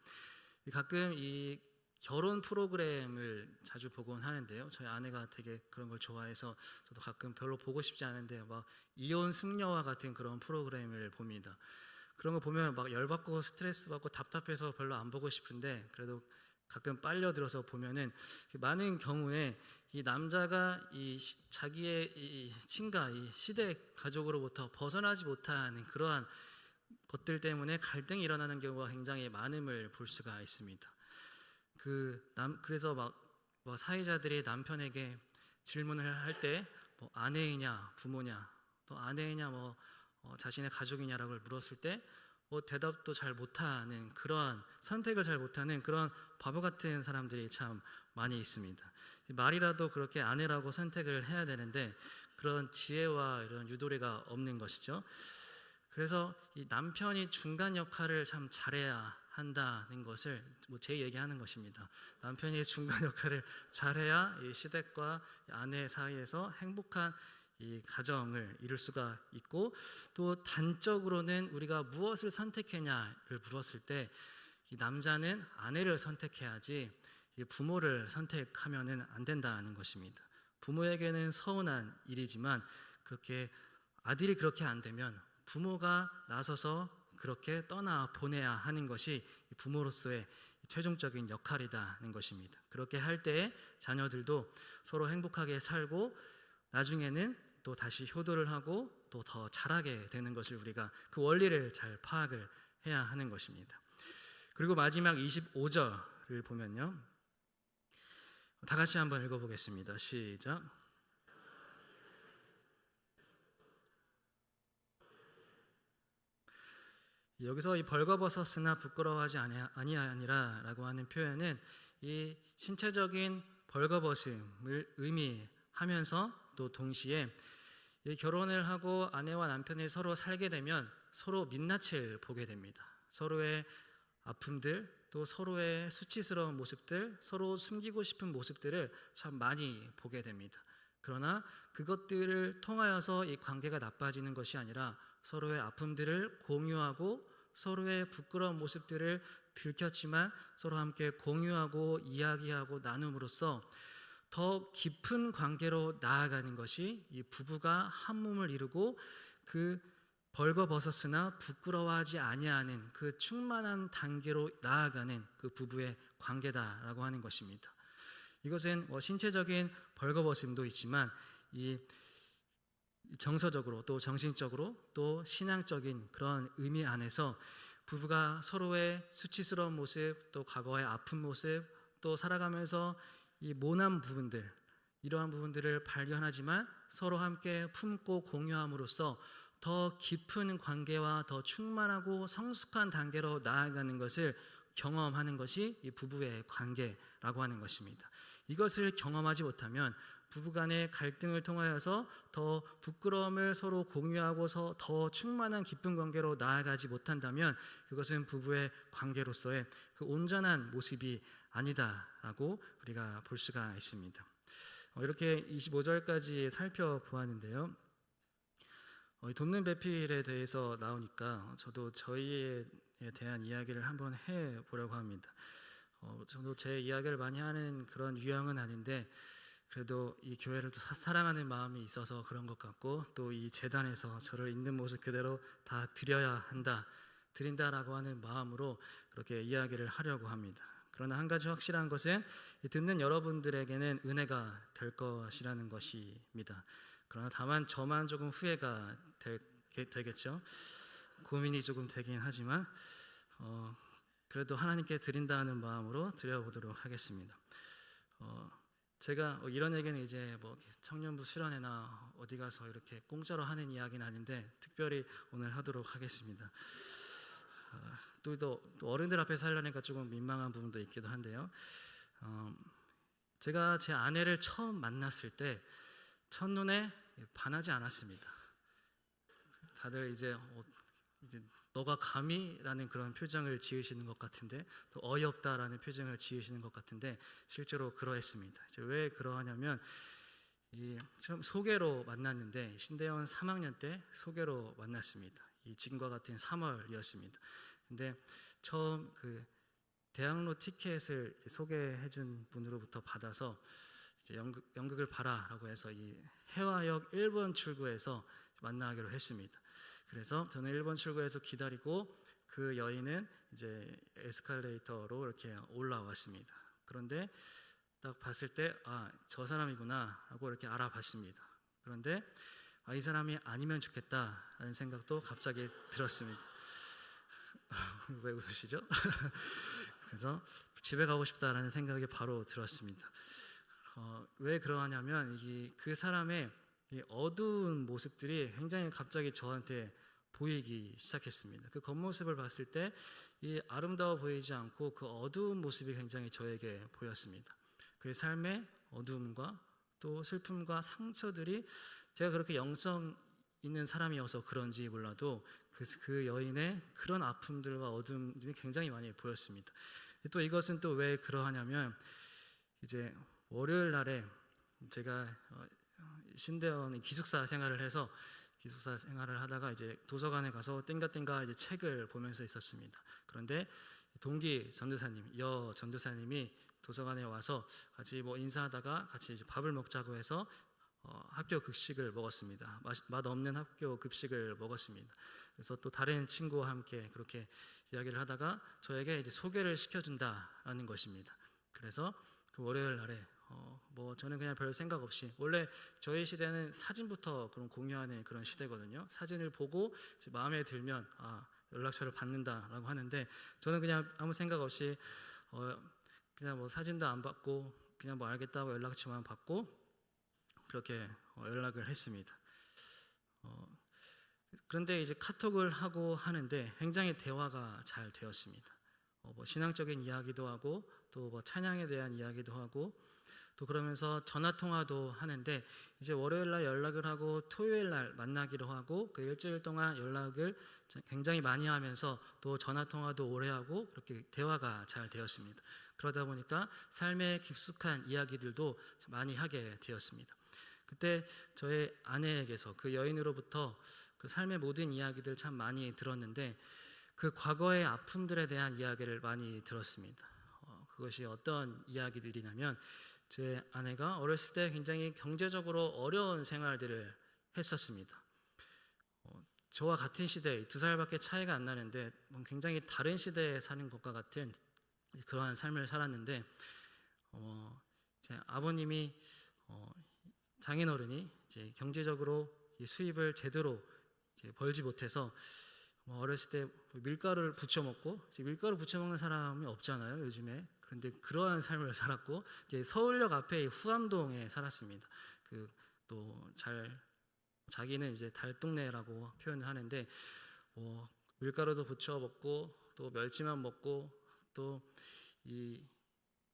가끔 이 결혼 프로그램을 자주 보곤 하는데요. 저희 아내가 되게 그런 걸 좋아해서 저도 가끔 별로 보고 싶지 않은데 막 이혼 승려와 같은 그런 프로그램을 봅니다. 그런 거 보면 막 열받고 스트레스 받고 답답해서 별로 안 보고 싶은데 그래도 가끔 빨려들어서 보면은 많은 경우에 이 남자가 자기의 이 친가, 이 시댁 가족으로부터 벗어나지 못하는 그러한 것들 때문에 갈등이 일어나는 경우가 굉장히 많음을 볼 수가 있습니다. 그래서 막 사회자들이 남편에게 질문을 할 때 뭐 아내이냐 부모냐 또 아내이냐 자신의 가족이냐라고 물었을 때 대답도 잘 못하는 그러한 선택을 잘 못하는 그런 바보 같은 사람들이 참 많이 있습니다. 말이라도 그렇게 아내라고 선택을 해야 되는데 그런 지혜와 이런 유도리가 없는 것이죠. 그래서 이 남편이 중간 역할을 참 잘해야 한다는 것을 제 얘기하는 것입니다. 남편이 중간 역할을 잘해야 이 시댁과 아내 사이에서 행복한 이 가정을 이룰 수가 있고 또 단적으로는 우리가 무엇을 선택했냐를 물었을 때 이 남자는 아내를 선택해야지 부모를 선택하면은 안 된다는 것입니다. 부모에게는 서운한 일이지만 그렇게 아들이 그렇게 안 되면 부모가 나서서 그렇게 떠나 보내야 하는 것이 부모로서의 최종적인 역할이라는 것입니다. 그렇게 할 때에 자녀들도 서로 행복하게 살고 나중에는 또 다시 효도를 하고 또 더 잘하게 되는 것을 우리가 그 원리를 잘 파악을 해야 하는 것입니다. 그리고 마지막 25절을 보면요. 다 같이 한번 읽어보겠습니다. 시작. 여기서 이 벌거벗었으나 부끄러워하지 아니하니라라고 하는 표현은 이 신체적인 벌거벗음을 의미하면서 또 동시에 이 결혼을 하고 아내와 남편이 서로 살게 되면 서로 민낯을 보게 됩니다. 서로의 아픔들 또 서로의 수치스러운 모습들, 서로 숨기고 싶은 모습들을 참 많이 보게 됩니다. 그러나 그것들을 통하여서 이 관계가 나빠지는 것이 아니라 서로의 아픔들을 공유하고 서로의 부끄러운 모습들을 들켰지만 서로 함께 공유하고 이야기하고 나눔으로써 더 깊은 관계로 나아가는 것이 이 부부가 한 몸을 이루고 그 벌거벗었으나 부끄러워하지 아니하는 그 충만한 단계로 나아가는 그 부부의 관계다라고 하는 것입니다. 이것은 신체적인 벌거벗음도 있지만 이 정서적으로 또 정신적으로 또 신앙적인 그런 의미 안에서 부부가 서로의 수치스러운 모습 또 과거의 아픈 모습 또 살아가면서 이 모난 부분들 이러한 부분들을 발견하지만 서로 함께 품고 공유함으로써 더 깊은 관계와 더 충만하고 성숙한 단계로 나아가는 것을 경험하는 것이 이 부부의 관계라고 하는 것입니다. 이것을 경험하지 못하면 부부간의 갈등을 통하여서 더 부끄러움을 서로 공유하고서 더 충만한 깊은 관계로 나아가지 못한다면 그것은 부부의 관계로서의 그 온전한 모습이 아니다라고 우리가 볼 수가 있습니다. 이렇게 25절까지 살펴보았는데요. 돕는 배필에 대해서 나오니까 저도 저희에 대한 이야기를 한번 해보려고 합니다. 저도 제 이야기를 많이 하는 그런 유형은 아닌데 그래도 이 교회를 또 사랑하는 마음이 있어서 그런 것 같고 또 이 재단에서 저를 있는 모습 그대로 다 드린다라고 하는 마음으로 그렇게 이야기를 하려고 합니다. 그러나 한 가지 확실한 것은 듣는 여러분들에게는 은혜가 될 것이라는 것입니다. 그러나 다만 저만 조금 후회가 되겠죠. 고민이 조금 되긴 하지만 그래도 하나님께 드린다는 마음으로 드려보도록 하겠습니다. 제가 이런 얘기는 이제 뭐 청년부 수련회나 어디 가서 이렇게 공짜로 하는 이야기는 아닌데 특별히 오늘 하도록 하겠습니다. 또 어른들 앞에서 하려니까 조금 민망한 부분도 있기도 한데요. 제가 제 아내를 처음 만났을 때 첫눈에 반하지 않았습니다. 다들 이제 너가 감히라는 그런 표정을 지으시는 것 같은데, 또 어이없다라는 표정을 지으시는 것 같은데 실제로 그러했습니다. 이제 왜 그러하냐면 처음 소개로 만났는데 신대원 3학년 때 소개로 만났습니다. 지금과 같은 3월이었습니다. 근데 처음 그 대학로 티켓을 소개해준 분으로부터 받아서 이제 연극을 봐라라고 해서 이 해화역 1번 출구에서 만나기로 했습니다. 그래서 저는 1번 출구에서 기다리고 그 여인은 이제 에스컬레이터로 이렇게 올라왔습니다. 그런데 딱 봤을 때 저 사람이구나 하고 이렇게 알아봤습니다. 그런데 이 사람이 아니면 좋겠다라는 생각도 갑자기 들었습니다. 왜 웃으시죠? 그래서 집에 가고 싶다라는 생각이 바로 들었습니다. 왜 그러하냐면 그 사람의 이 어두운 모습들이 굉장히 갑자기 저한테 보이기 시작했습니다. 그 겉모습을 봤을 때 이 아름다워 보이지 않고 그 어두운 모습이 굉장히 저에게 보였습니다. 그의 삶의 어두움과 또 슬픔과 상처들이 제가 그렇게 영성 있는 사람이어서 그런지 몰라도 그 여인의 그런 아픔들과 어둠이 굉장히 많이 보였습니다. 또 이것은 또 왜 그러하냐면 이제 월요일 날에 제가 신대원 기숙사 생활을 해서 기숙사 생활을 하다가 이제 도서관에 가서 땡가땡가 이제 책을 보면서 있었습니다. 그런데 동기 전도사님, 여 전도사님이 도서관에 와서 같이 뭐 인사하다가 같이 이제 밥을 먹자고 해서 학교 급식을 먹었습니다. 맛 없는 학교 급식을 먹었습니다. 그래서 또 다른 친구와 함께 그렇게 이야기를 하다가 저에게 이제 소개를 시켜준다라는 것입니다. 그래서 그 월요일 날에 뭐 저는 그냥 별 생각 없이, 원래 저희 시대는 사진부터 그런 공유하는 그런 시대거든요. 사진을 보고 마음에 들면 연락처를 받는다라고 하는데 저는 그냥 아무 생각 없이 그냥 뭐 사진도 안 받고 그냥 뭐 알겠다고 연락처만 받고 그렇게 연락을 했습니다. 그런데 이제 카톡을 하고 하는데 굉장히 대화가 잘 되었습니다. 뭐 신앙적인 이야기도 하고 또 뭐 찬양에 대한 이야기도 하고 또 그러면서 전화 통화도 하는데 이제 월요일 날 연락을 하고 토요일 날 만나기로 하고 그 일주일 동안 연락을 굉장히 많이 하면서 또 전화 통화도 오래 하고 그렇게 대화가 잘 되었습니다. 그러다 보니까 삶의 깊숙한 이야기들도 많이 하게 되었습니다. 그때 저의 아내에게서 그 여인으로부터 그 삶의 모든 이야기들 참 많이 들었는데 그 과거의 아픔들에 대한 이야기를 많이 들었습니다. 그것이 어떤 이야기들이냐면 제 아내가 어렸을 때 굉장히 경제적으로 어려운 생활들을 했었습니다. 저와 같은 시대, 2살밖에 차이가 안 나는데 굉장히 다른 시대에 사는 것과 같은 그러한 삶을 살았는데 제 아버님이 장인어른이 이제 경제적으로 수입을 제대로 이제 벌지 못해서 어렸을 때 밀가루를 부쳐 먹고, 밀가루 부쳐 먹는 사람이 없잖아요 요즘에. 그런데 그러한 삶을 살았고 이제 서울역 앞에 후암동에 살았습니다. 그 또 자기는 이제 달동네라고 표현을 하는데 밀가루도 부쳐 먹고 또 멸치만 먹고 또 이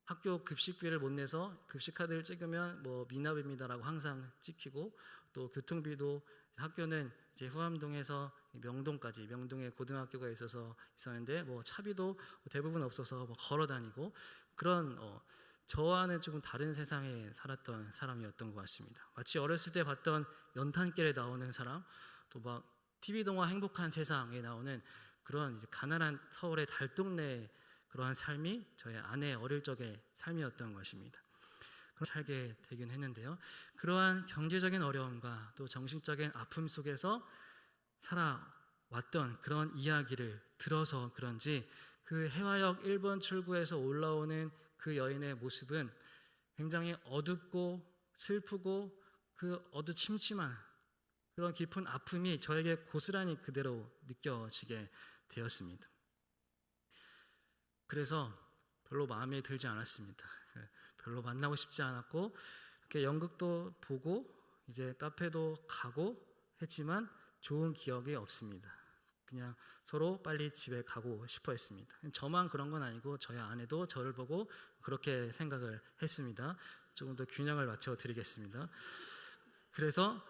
학교 급식비를 못 내서 급식 카드를 찍으면 뭐 미납입니다라고 항상 찍히고 또 교통비도 학교는 이제 후암동에서 명동까지, 명동에 고등학교가 있었는데 뭐 차비도 대부분 없어서 뭐 걸어 다니고 그런 저와는 조금 다른 세상에 살았던 사람이었던 것 같습니다. 마치 어렸을 때 봤던 연탄길에 나오는 사람, 또 막 TV 동화 행복한 세상에 나오는 그런 이제 가난한 서울의 달동네 그러한 삶이 저의 아내의 어릴 적의 삶이었던 것입니다. 살게 되긴 했는데요. 그러한 경제적인 어려움과 또 정신적인 아픔 속에서 왔던 그런 이야기를 들어서 그런지 그 해화역 1번 출구에서 올라오는 그 여인의 모습은 굉장히 어둡고 슬프고 그 어두침침한 그런 깊은 아픔이 저에게 고스란히 그대로 느껴지게 되었습니다. 그래서 별로 마음에 들지 않았습니다. 별로 만나고 싶지 않았고 이렇게 연극도 보고 이제 카페도 가고 했지만 좋은 기억이 없습니다. 그냥 서로 빨리 집에 가고 싶어 했습니다. 저만 그런 건 아니고 저희 아내도 저를 보고 그렇게 생각을 했습니다. 조금 더 균형을 맞춰 드리겠습니다. 그래서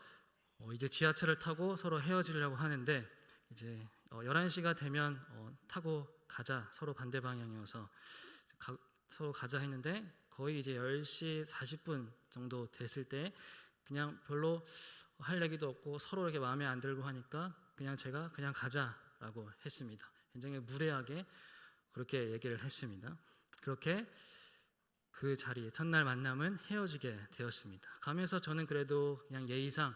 이제 지하철을 타고 서로 헤어지려고 하는데 이제 11시가 되면 타고 가자, 서로 반대 방향이어서 서로 가자 했는데 거의 이제 10시 40분 정도 됐을 때 그냥 별로 할 얘기도 없고 서로 이렇게 마음에 안 들고 하니까 그냥 제가 그냥 가자라고 했습니다. 굉장히 무례하게 그렇게 얘기를 했습니다. 그렇게 그 자리 첫날 만남은 헤어지게 되었습니다. 가면서 저는 그래도 그냥 예의상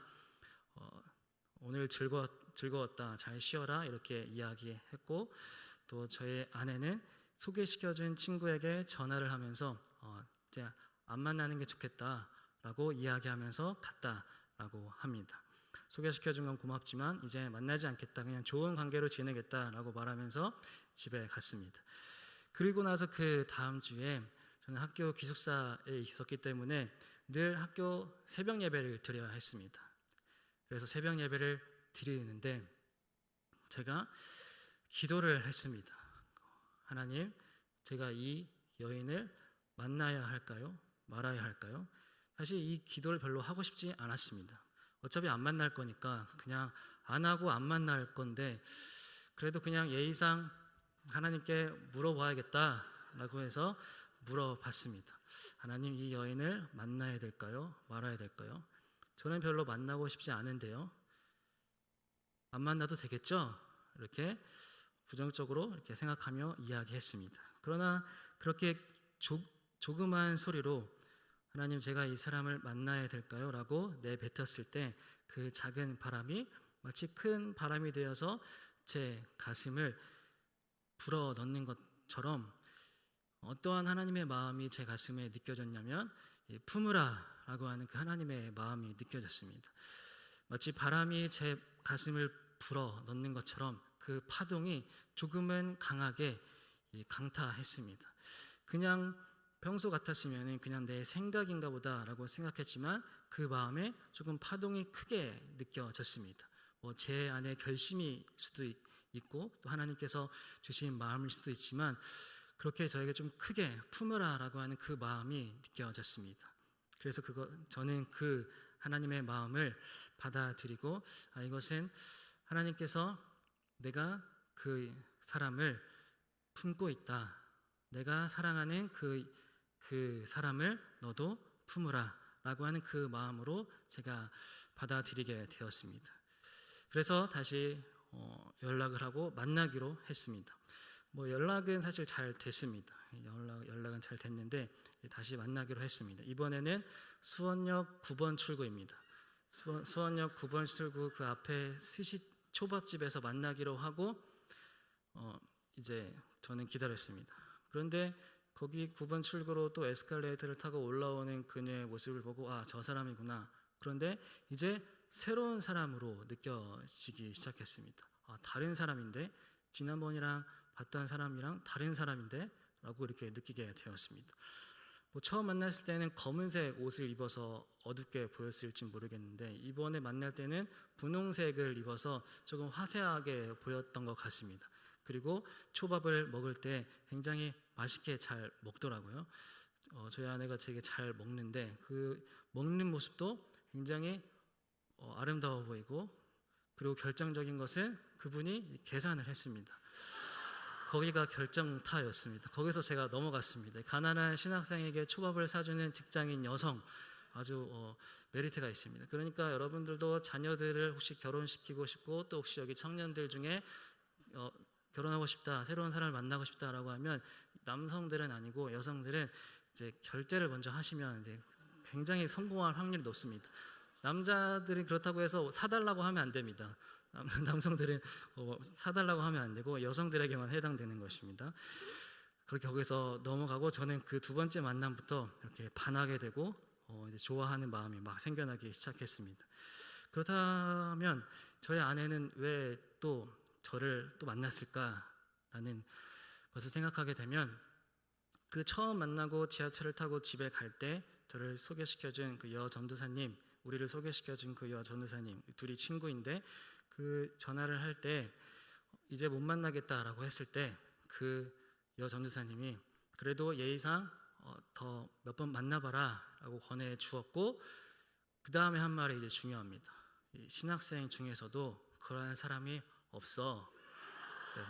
오늘 즐거웠다, 잘 쉬어라 이렇게 이야기했고 또 저의 아내는 소개시켜준 친구에게 전화를 하면서 이제 안 만나는 게 좋겠다라고 이야기하면서 갔다라고 합니다. 소개시켜준 건 고맙지만 이제 만나지 않겠다, 그냥 좋은 관계로 지내겠다라고 말하면서 집에 갔습니다. 그리고 나서 그 다음 주에 저는 학교 기숙사에 있었기 때문에 늘 학교 새벽 예배를 드려야 했습니다. 그래서 새벽 예배를 드리는데 제가 기도를 했습니다. 하나님, 제가 이 여인을 만나야 할까요? 말아야 할까요? 사실 이 기도를 별로 하고 싶지 않았습니다. 어차피 안 만날 거니까 그냥 안 하고 안 만날 건데 그래도 그냥 예의상 하나님께 물어봐야겠다라고 해서 물어봤습니다. 하나님, 이 여인을 만나야 될까요? 말아야 될까요? 저는 별로 만나고 싶지 않은데요. 안 만나도 되겠죠? 이렇게 부정적으로 이렇게 생각하며 이야기했습니다. 그러나 그렇게 조그만 소리로 하나님, 제가 이 사람을 만나야 될까요? 라고 내뱉었을 때 그 작은 바람이 마치 큰 바람이 되어서 제 가슴을 불어 넣는 것처럼 어떠한 하나님의 마음이 제 가슴에 느껴졌냐면 품으라 라고 하는 그 하나님의 마음이 느껴졌습니다. 마치 바람이 제 가슴을 불어 넣는 것처럼 그 파동이 조금은 강하게 강타했습니다. 그냥 평소 같았으면 그냥 내 생각인가 보다라고 생각했지만 그 마음에 조금 파동이 크게 느껴졌습니다. 제 안에 결심일 수도 있고 또 하나님께서 주신 마음일 수도 있지만 그렇게 저에게 좀 크게 품으라라고 하는 그 마음이 느껴졌습니다. 그래서 저는 그 하나님의 마음을 받아들이고 이것은 하나님께서 내가 그 사람을 품고 있다, 내가 사랑하는 그 사람을 너도 품으라 라고 하는 그 마음으로 제가 받아들이게 되었습니다. 그래서 다시 연락을 하고 만나기로 했습니다. 연락은 사실 잘 됐습니다. 연락은 잘 됐는데 다시 만나기로 했습니다. 이번에는 수원역 9번 출구입니다. 수원역 9번 출구 그 앞에 스시 초밥집에서 만나기로 하고 이제 저는 기다렸습니다. 그런데 거기 9번 출구로 또 에스컬레이터를 타고 올라오는 그녀의 모습을 보고 저 사람이구나. 그런데 이제 새로운 사람으로 느껴지기 시작했습니다. 다른 사람인데, 지난번이랑 봤던 사람이랑 다른 사람인데 라고 이렇게 느끼게 되었습니다. 처음 만났을 때는 검은색 옷을 입어서 어둡게 보였을지 모르겠는데 이번에 만날 때는 분홍색을 입어서 조금 화사하게 보였던 것 같습니다. 그리고 초밥을 먹을 때 굉장히 맛있게 잘 먹더라고요. 저희 아내가 되게 잘 먹는데 그 먹는 모습도 굉장히 아름다워 보이고, 그리고 결정적인 것은 그분이 계산을 했습니다. 거기가 결정타였습니다. 거기서 제가 넘어갔습니다. 가난한 신학생에게 초밥을 사주는 직장인 여성, 아주 메리트가 있습니다. 그러니까 여러분들도 자녀들을 혹시 결혼시키고 싶고 또 혹시 여기 청년들 중에 결혼하고 싶다, 새로운 사람을 만나고 싶다라고 하면 남성들은 아니고 여성들은 이제 결제를 먼저 하시면 이제 굉장히 성공할 확률이 높습니다. 남자들이 그렇다고 해서 사달라고 하면 안 됩니다. 남성들은 사달라고 하면 안 되고 여성들에게만 해당되는 것입니다. 그렇게 거기서 넘어가고 저는 그 두 번째 만남부터 이렇게 반하게 되고 이제 좋아하는 마음이 막 생겨나기 시작했습니다. 그렇다면 저의 아내는 왜 또 저를 또 만났을까라는 것을 생각하게 되면 그 처음 만나고 지하철을 타고 집에 갈 때 저를 소개시켜준 그 전도사님, 우리를 소개시켜준 그 전도사님, 둘이 친구인데 그 전화를 할 때 이제 못 만나겠다라고 했을 때 그 전도사님이 그래도 예의상 더 몇 번 만나봐라라고 권해 주었고, 그 다음에 한 말이 이제 중요합니다. 이 신학생 중에서도 그러한 사람이 없어. 네,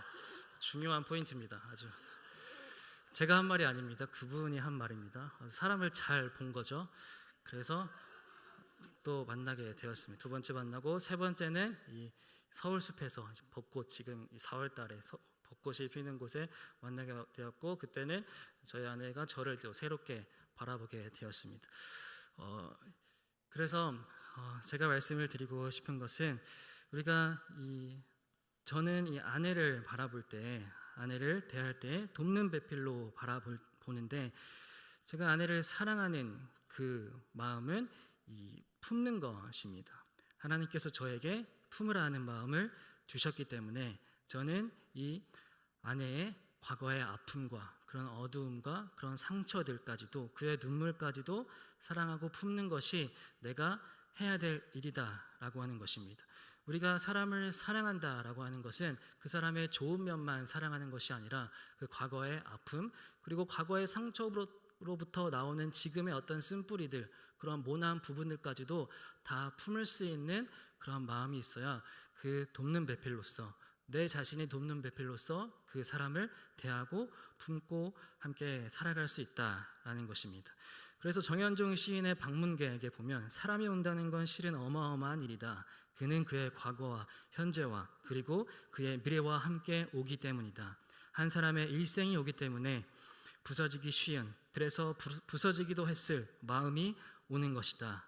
중요한 포인트입니다. 아주 제가 한 말이 아닙니다. 그분이 한 말입니다. 사람을 잘 본 거죠. 그래서 또 만나게 되었습니다. 두 번째 만나고 세 번째는 이 서울숲에서 벚꽃, 지금 4월달에 벚꽃이 피는 곳에 만나게 되었고, 그때는 저희 아내가 저를 또 새롭게 바라보게 되었습니다. 그래서 제가 말씀을 드리고 싶은 것은 우리가 저는 이 아내를 바라볼 때, 아내를 대할 때 돕는 배필로 바라보는데, 제가 아내를 사랑하는 그 마음은 이 품는 것입니다. 하나님께서 저에게 품으라 하는 마음을 주셨기 때문에 저는 이 아내의 과거의 아픔과 그런 어두움과 그런 상처들까지도, 그의 눈물까지도 사랑하고 품는 것이 내가 해야 될 일이다라고 하는 것입니다. 우리가 사람을 사랑한다라고 하는 것은 그 사람의 좋은 면만 사랑하는 것이 아니라 그 과거의 아픔, 그리고 과거의 상처로부터 나오는 지금의 어떤 쓴뿌리들, 그런 모난 부분들까지도 다 품을 수 있는 그런 마음이 있어야 그 돕는 배필로서, 내 자신이 돕는 배필로서 그 사람을 대하고 품고 함께 살아갈 수 있다라는 것입니다. 그래서 정현종 시인의 방문객에 보면 사람이 온다는 건 실은 어마어마한 일이다. 그는 그의 과거와 현재와 그리고 그의 미래와 함께 오기 때문이다. 한 사람의 일생이 오기 때문에 부서지기 쉬운, 그래서 부서지기도 했을 마음이 오는 것이다.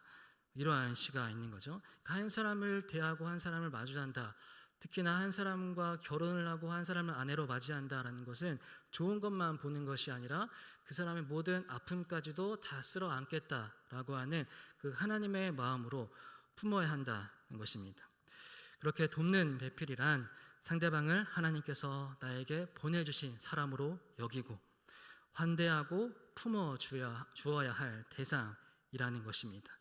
이러한 시가 있는 거죠. 한 사람을 대하고 한 사람을 마주한다, 특히나 한 사람과 결혼을 하고 한 사람을 아내로 맞이한다라는 것은 좋은 것만 보는 것이 아니라 그 사람의 모든 아픔까지도 다 쓸어 안겠다라고 하는 그 하나님의 마음으로 품어야 한다는 것입니다. 그렇게 돕는 배필이란 상대방을 하나님께서 나에게 보내주신 사람으로 여기고 환대하고 품어 주어야 할 대상이라는 것입니다.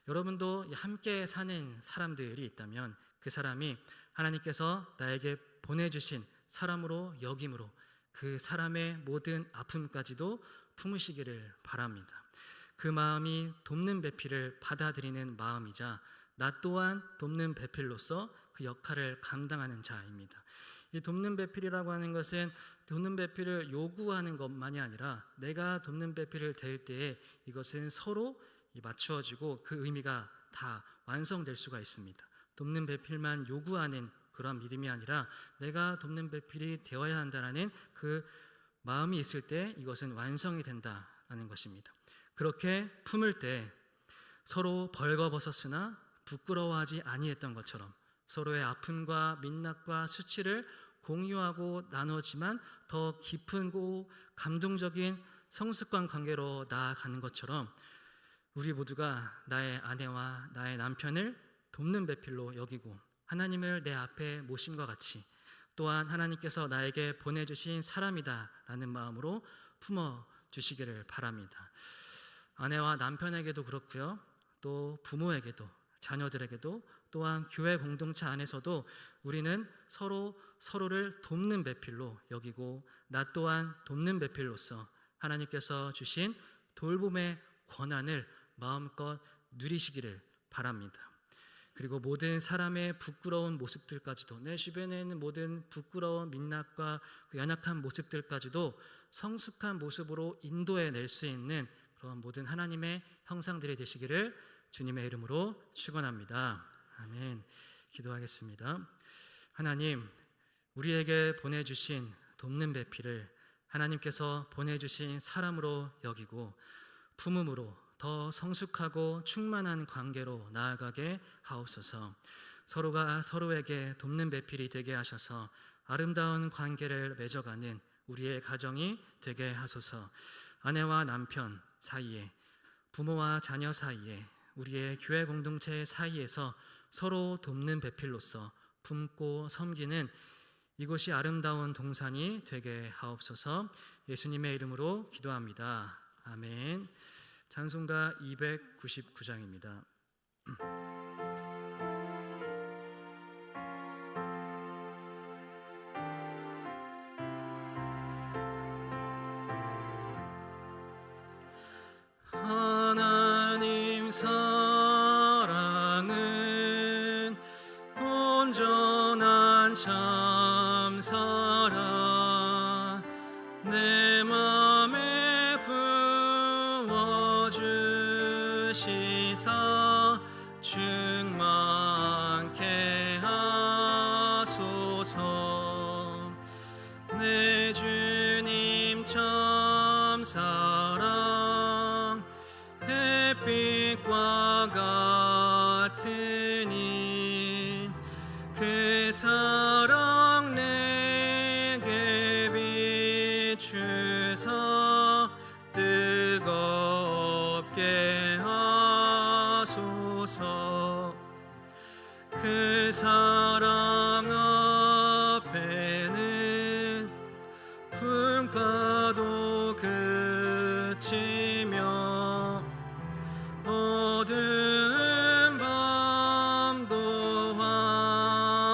여러분도 함께 사는 사람들이 있다면 그 사람이 하나님께서 나에게 보내주신 사람으로 여김으로 그 사람의 모든 아픔까지도 품으시기를 바랍니다. 그 마음이 돕는 배필을 받아들이는 마음이자 나 또한 돕는 배필로서 그 역할을 감당하는 자입니다. 이 돕는 배필이라고 하는 것은 돕는 배필을 요구하는 것만이 아니라 내가 돕는 배필을 댈 때에 이것은 서로 맞추어지고 그 의미가 다 완성될 수가 있습니다. 돕는 배필만 요구하는 그런 믿음이 아니라 내가 돕는 배필이 되어야 한다는 그 마음이 있을 때 이것은 완성이 된다는 것입니다. 그렇게 품을 때 서로 벌거벗었으나 부끄러워하지 아니했던 것처럼 서로의 아픔과 민낯과 수치를 공유하고 나누지만 더 깊고 감동적인 성숙한 관계로 나아가는 것처럼 우리 모두가 나의 아내와 나의 남편을 돕는 배필로 여기고 하나님을 내 앞에 모심과 같이 또한 하나님께서 나에게 보내주신 사람이다라는 마음으로 품어주시기를 바랍니다. 아내와 남편에게도 그렇고요, 또 부모에게도 자녀들에게도 또한 교회 공동체 안에서도 우리는 서로를 돕는 배필로 여기고 나 또한 돕는 배필로서 하나님께서 주신 돌봄의 권한을 마음껏 누리시기를 바랍니다. 그리고 모든 사람의 부끄러운 모습들까지도, 내 주변에 있는 모든 부끄러운 민낯과 그 연약한 모습들까지도 성숙한 모습으로 인도해낼 수 있는 그런 모든 하나님의 형상들이 되시기를 주님의 이름으로 축원합니다. 아멘. 기도하겠습니다. 하나님, 우리에게 보내주신 돕는 배필을 하나님께서 보내주신 사람으로 여기고 품음으로 더 성숙하고 충만한 관계로 나아가게 하옵소서. 서로가 서로에게 돕는 배필이 되게 하셔서 아름다운 관계를 맺어가는 우리의 가정이 되게 하소서. 아내와 남편 사이에, 부모와 자녀 사이에, 우리의 교회 공동체 사이에서 서로 돕는 배필로서 품고 섬기는 이곳이 아름다운 동산이 되게 하옵소서. 예수님의 이름으로 기도합니다. 아멘. 찬송가 299장입니다. 하나님 사랑은 온전한 참사랑 내 맘에 부어주시사 충만케 하소서. 내 주님 참사랑 햇빛과 같으니 그 사랑 내게 비추사 뜨겁게 하소서. 그 사랑 앞에는 풍파도 그치며 어두운 밤도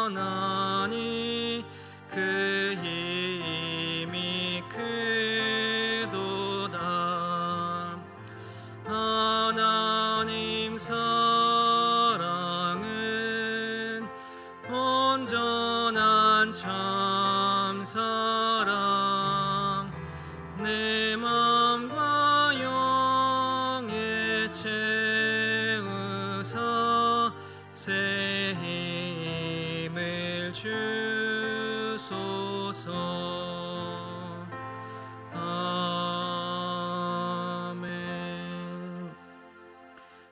환하니 그 힘이 크도다. 하나님 사랑은 온전한 참사랑 내 맘과 영에 채우사 새 힘을 주소서. 아멘.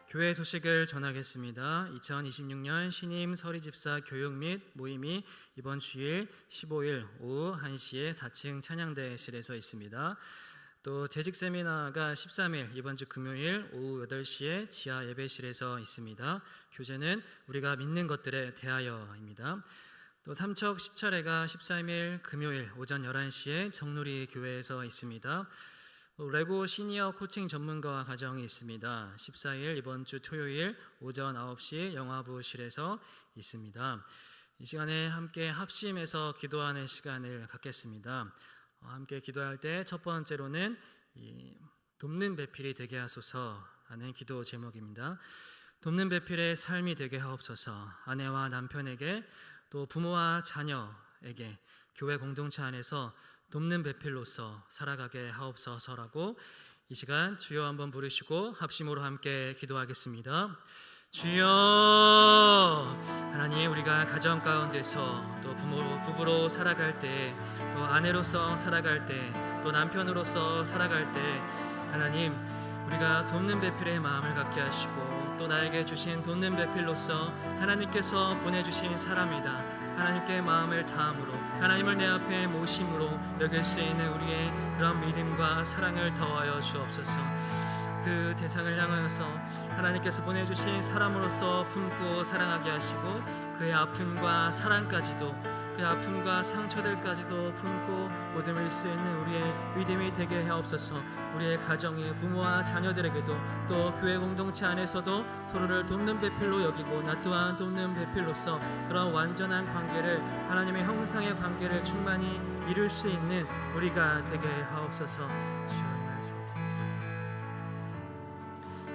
교회 소식을 전하겠습니다. 2026년 신임 서리집사 교육 및 모임이 이번 주일 15일 오후 1시에 4층 찬양대실에서 있습니다. 또 재직 세미나가 13일 이번 주 금요일 오후 8시에 지하 예배실에서 있습니다. 교재는 우리가 믿는 것들에 대하여입니다. 또 삼척 시찰회가 13일 금요일 오전 11시에 정누리 교회에서 있습니다. 레고 시니어 코칭 전문가 과정이 있습니다. 14일 이번 주 토요일 오전 9시 영화부실에서 있습니다. 이 시간에 함께 합심해서 기도하는 시간을 갖겠습니다. 함께 기도할 때 첫 번째로는 돕는 배필이 되게 하소서 하는 기도 제목입니다. 돕는 배필의 삶이 되게 하옵소서. 아내와 남편에게 또 부모와 자녀에게 교회 공동체 안에서 돕는 배필로서 살아가게 하옵소서라고 이 시간 주여 한번 부르시고 합심으로 함께 기도하겠습니다. 주여. 하나님, 우리가 가정 가운데서 또 부부로 살아갈 때, 또 아내로서 살아갈 때, 또 남편으로서 살아갈 때 하나님, 우리가 돕는 배필의 마음을 갖게 하시고 또 나에게 주신 돕는 배필로서 하나님께서 보내주신 사람이다, 하나님께 마음을 다함으로 하나님을 내 앞에 모심으로 여길 수 있는 우리의 그런 믿음과 사랑을 더하여 주옵소서. 그 대상을 향하여서 하나님께서 보내주신 사람으로서 품고 사랑하게 하시고 그의 아픔과 사랑까지도, 그 아픔과 상처들까지도 품고 보듬을 수 있는 우리의 믿음이 되게 하옵소서. 우리의 가정의 부모와 자녀들에게도 또 교회 공동체 안에서도 서로를 돕는 배필로 여기고 나 또한 돕는 배필로서 그런 완전한 관계를, 하나님의 형상의 관계를 충만히 이룰 수 있는 우리가 되게 하옵소서.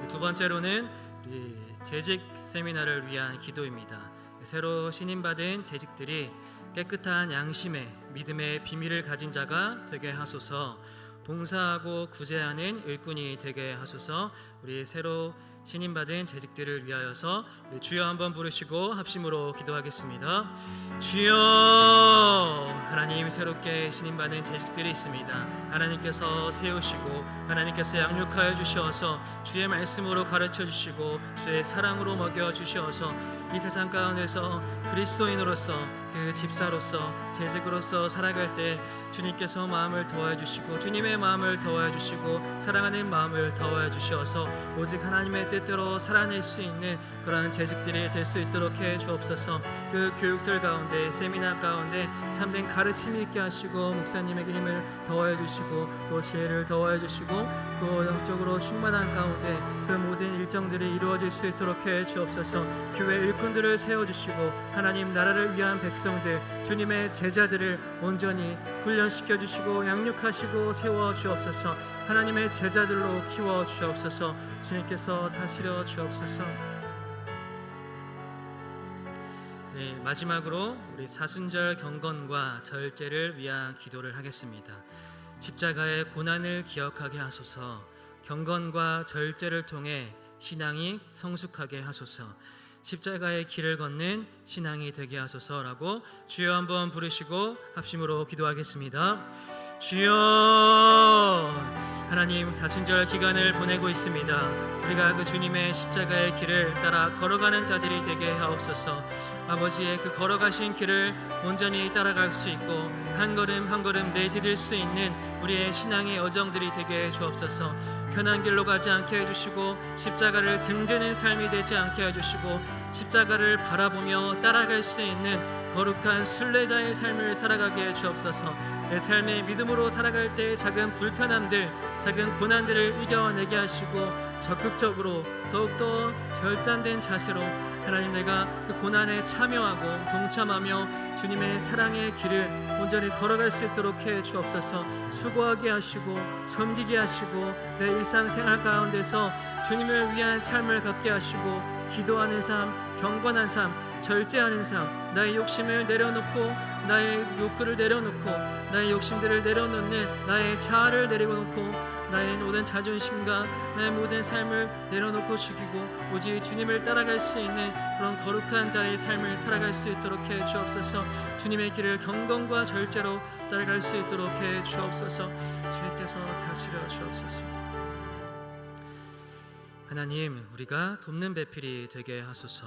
두 번째로는 우리 재직 세미나를 위한 기도입니다. 새로 신임받은 재직들이 깨끗한 양심의 믿음의 비밀을 가진 자가 되게 하소서. 봉사하고 구제하는 일꾼이 되게 하소서. 우리 새로 신임받은 재직들을 위하여서 우리 주여 한번 부르시고 합심으로 기도하겠습니다. 주여. 하나님, 새롭게 신임받은 재직들이 있습니다. 하나님께서 세우시고 하나님께서 양육하여 주셔서 주의 말씀으로 가르쳐 주시고 주의 사랑으로 먹여 주셔서 이 세상 가운데서 그리스도인으로서 그 집사로서 재직으로서 살아갈 때 주님께서 마음을 더하여 주시고 주님의 마음을 더하여 주시고 사랑하는 마음을 더하여 주셔서 오직 하나님의 뜻대로 살아낼 수 있는 그러한 재직들이 될 수 있도록 해 주옵소서. 그 교육들 가운데 세미나 가운데 참된 가르침이 있게 하시고 목사님에게 힘을 더하여 주시고 또 지혜를 더하여 주시고 그 영적으로 충만한 가운데 그 모든 일정들이 이루어질 수 있도록 해 주옵소서. 교회 일꾼들을 세워주시고 하나님 나라를 위한 백성들 주님의 제자들을 온전히 훈련시켜 주시고 양육하시고 세워 주옵소서. 하나님의 제자들로 키워 주옵소서. 주님께서 다스려 주옵소서. 네, 마지막으로 우리 사순절 경건과 절제를 위한 기도를 하겠습니다. 십자가의 고난을 기억하게 하소서. 경건과 절제를 통해 신앙이 성숙하게 하소서. 십자가의 길을 걷는 신앙이 되게 하소서라고 주여 한번 부르시고 합심으로 기도하겠습니다. 주여, 하나님 사순절 기간을 보내고 있습니다. 우리가 그 주님의 십자가의 길을 따라 걸어가는 자들이 되게 하옵소서. 아버지의 그 걸어가신 길을 온전히 따라갈 수 있고 한 걸음 한 걸음 내디딜 수 있는 우리의 신앙의 여정들이 되게 해 주옵소서. 편한 길로 가지 않게 해주시고 십자가를 등드는 삶이 되지 않게 해주시고 십자가를 바라보며 따라갈 수 있는 거룩한 순례자의 삶을 살아가게 해 주옵소서. 내 삶의 믿음으로 살아갈 때 작은 불편함들, 작은 고난들을 이겨내게 하시고 적극적으로 더욱더 결단된 자세로 하나님 내가 그 고난에 참여하고 동참하며 주님의 사랑의 길을 온전히 걸어갈 수 있도록 해 주옵소서. 수고하게 하시고 섬기게 하시고 내 일상생활 가운데서 주님을 위한 삶을 갖게 하시고 기도하는 삶, 경건한 삶, 절제하는 삶, 나의 욕심을 내려놓고 나의 욕구를 내려놓고 나의 욕심들을 내려놓는 나의 자아를 내려놓고 나의 모든 자존심과 나의 모든 삶을 내려놓고 죽이고 오직 주님을 따라갈 수 있는 그런 거룩한 자의 삶을 살아갈 수 있도록 해 주옵소서. 주님의 길을 경건과 절제로 따라갈 수 있도록 해 주옵소서. 주님께서 다스려 주옵소서. 하나님, 우리가 돕는 배필이 되게 하소서.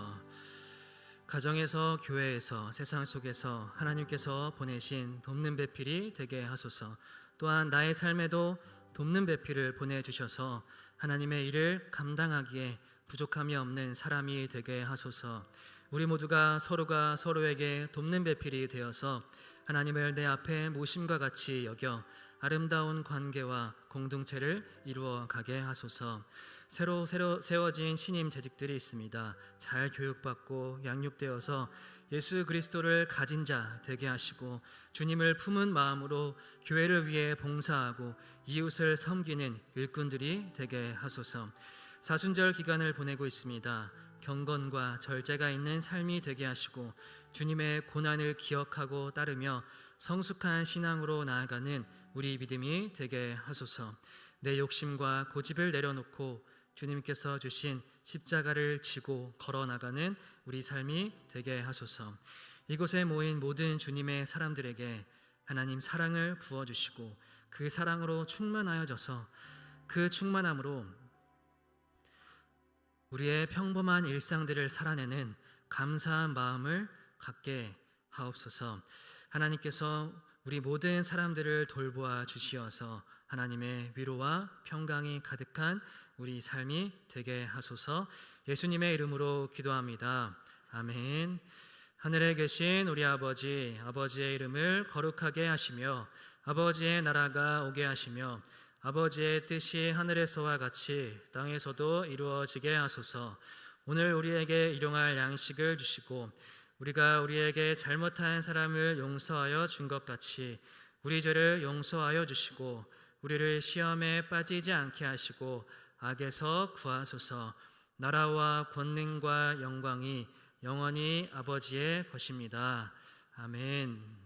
가정에서, 교회에서, 세상 속에서 하나님께서 보내신 돕는 배필이 되게 하소서. 또한 나의 삶에도 돕는 배필을 보내주셔서 하나님의 일을 감당하기에 부족함이 없는 사람이 되게 하소서. 우리 모두가 서로가 서로에게 돕는 배필이 되어서 하나님을 내 앞에 모심과 같이 여겨 아름다운 관계와 공동체를 이루어 가게 하소서. 새로 세워진 신임 재직들이 있습니다. 잘 교육받고 양육되어서 예수 그리스도를 가진 자 되게 하시고 주님을 품은 마음으로 교회를 위해 봉사하고 이웃을 섬기는 일꾼들이 되게 하소서. 사순절 기간을 보내고 있습니다. 경건과 절제가 있는 삶이 되게 하시고 주님의 고난을 기억하고 따르며 성숙한 신앙으로 나아가는 우리 믿음이 되게 하소서. 내 욕심과 고집을 내려놓고 주님께서 주신 십자가를 지고 걸어나가는 우리 삶이 되게 하소서. 이곳에 모인 모든 주님의 사람들에게 하나님 사랑을 부어주시고 그 사랑으로 충만하여져서 그 충만함으로 우리의 평범한 일상들을 살아내는 감사한 마음을 갖게 하옵소서. 하나님께서 우리 모든 사람들을 돌보아 주시어서 하나님의 위로와 평강이 가득한 우리 삶이 되게 하소서. 예수님의 이름으로 기도합니다. 아멘. 하늘에 계신 우리 아버지, 아버지의 이름을 거룩하게 하시며 아버지의 나라가 오게 하시며 아버지의 뜻이 하늘에서와 같이 땅에서도 이루어지게 하소서. 오늘 우리에게 일용할 양식을 주시고 우리가 우리에게 잘못한 사람을 용서하여 준 것 같이 우리 죄를 용서하여 주시고 우리를 시험에 빠지지 않게 하시고 악에서 구하소서. 나라와 권능과 영광이 영원히 아버지의 것입니다. 아멘.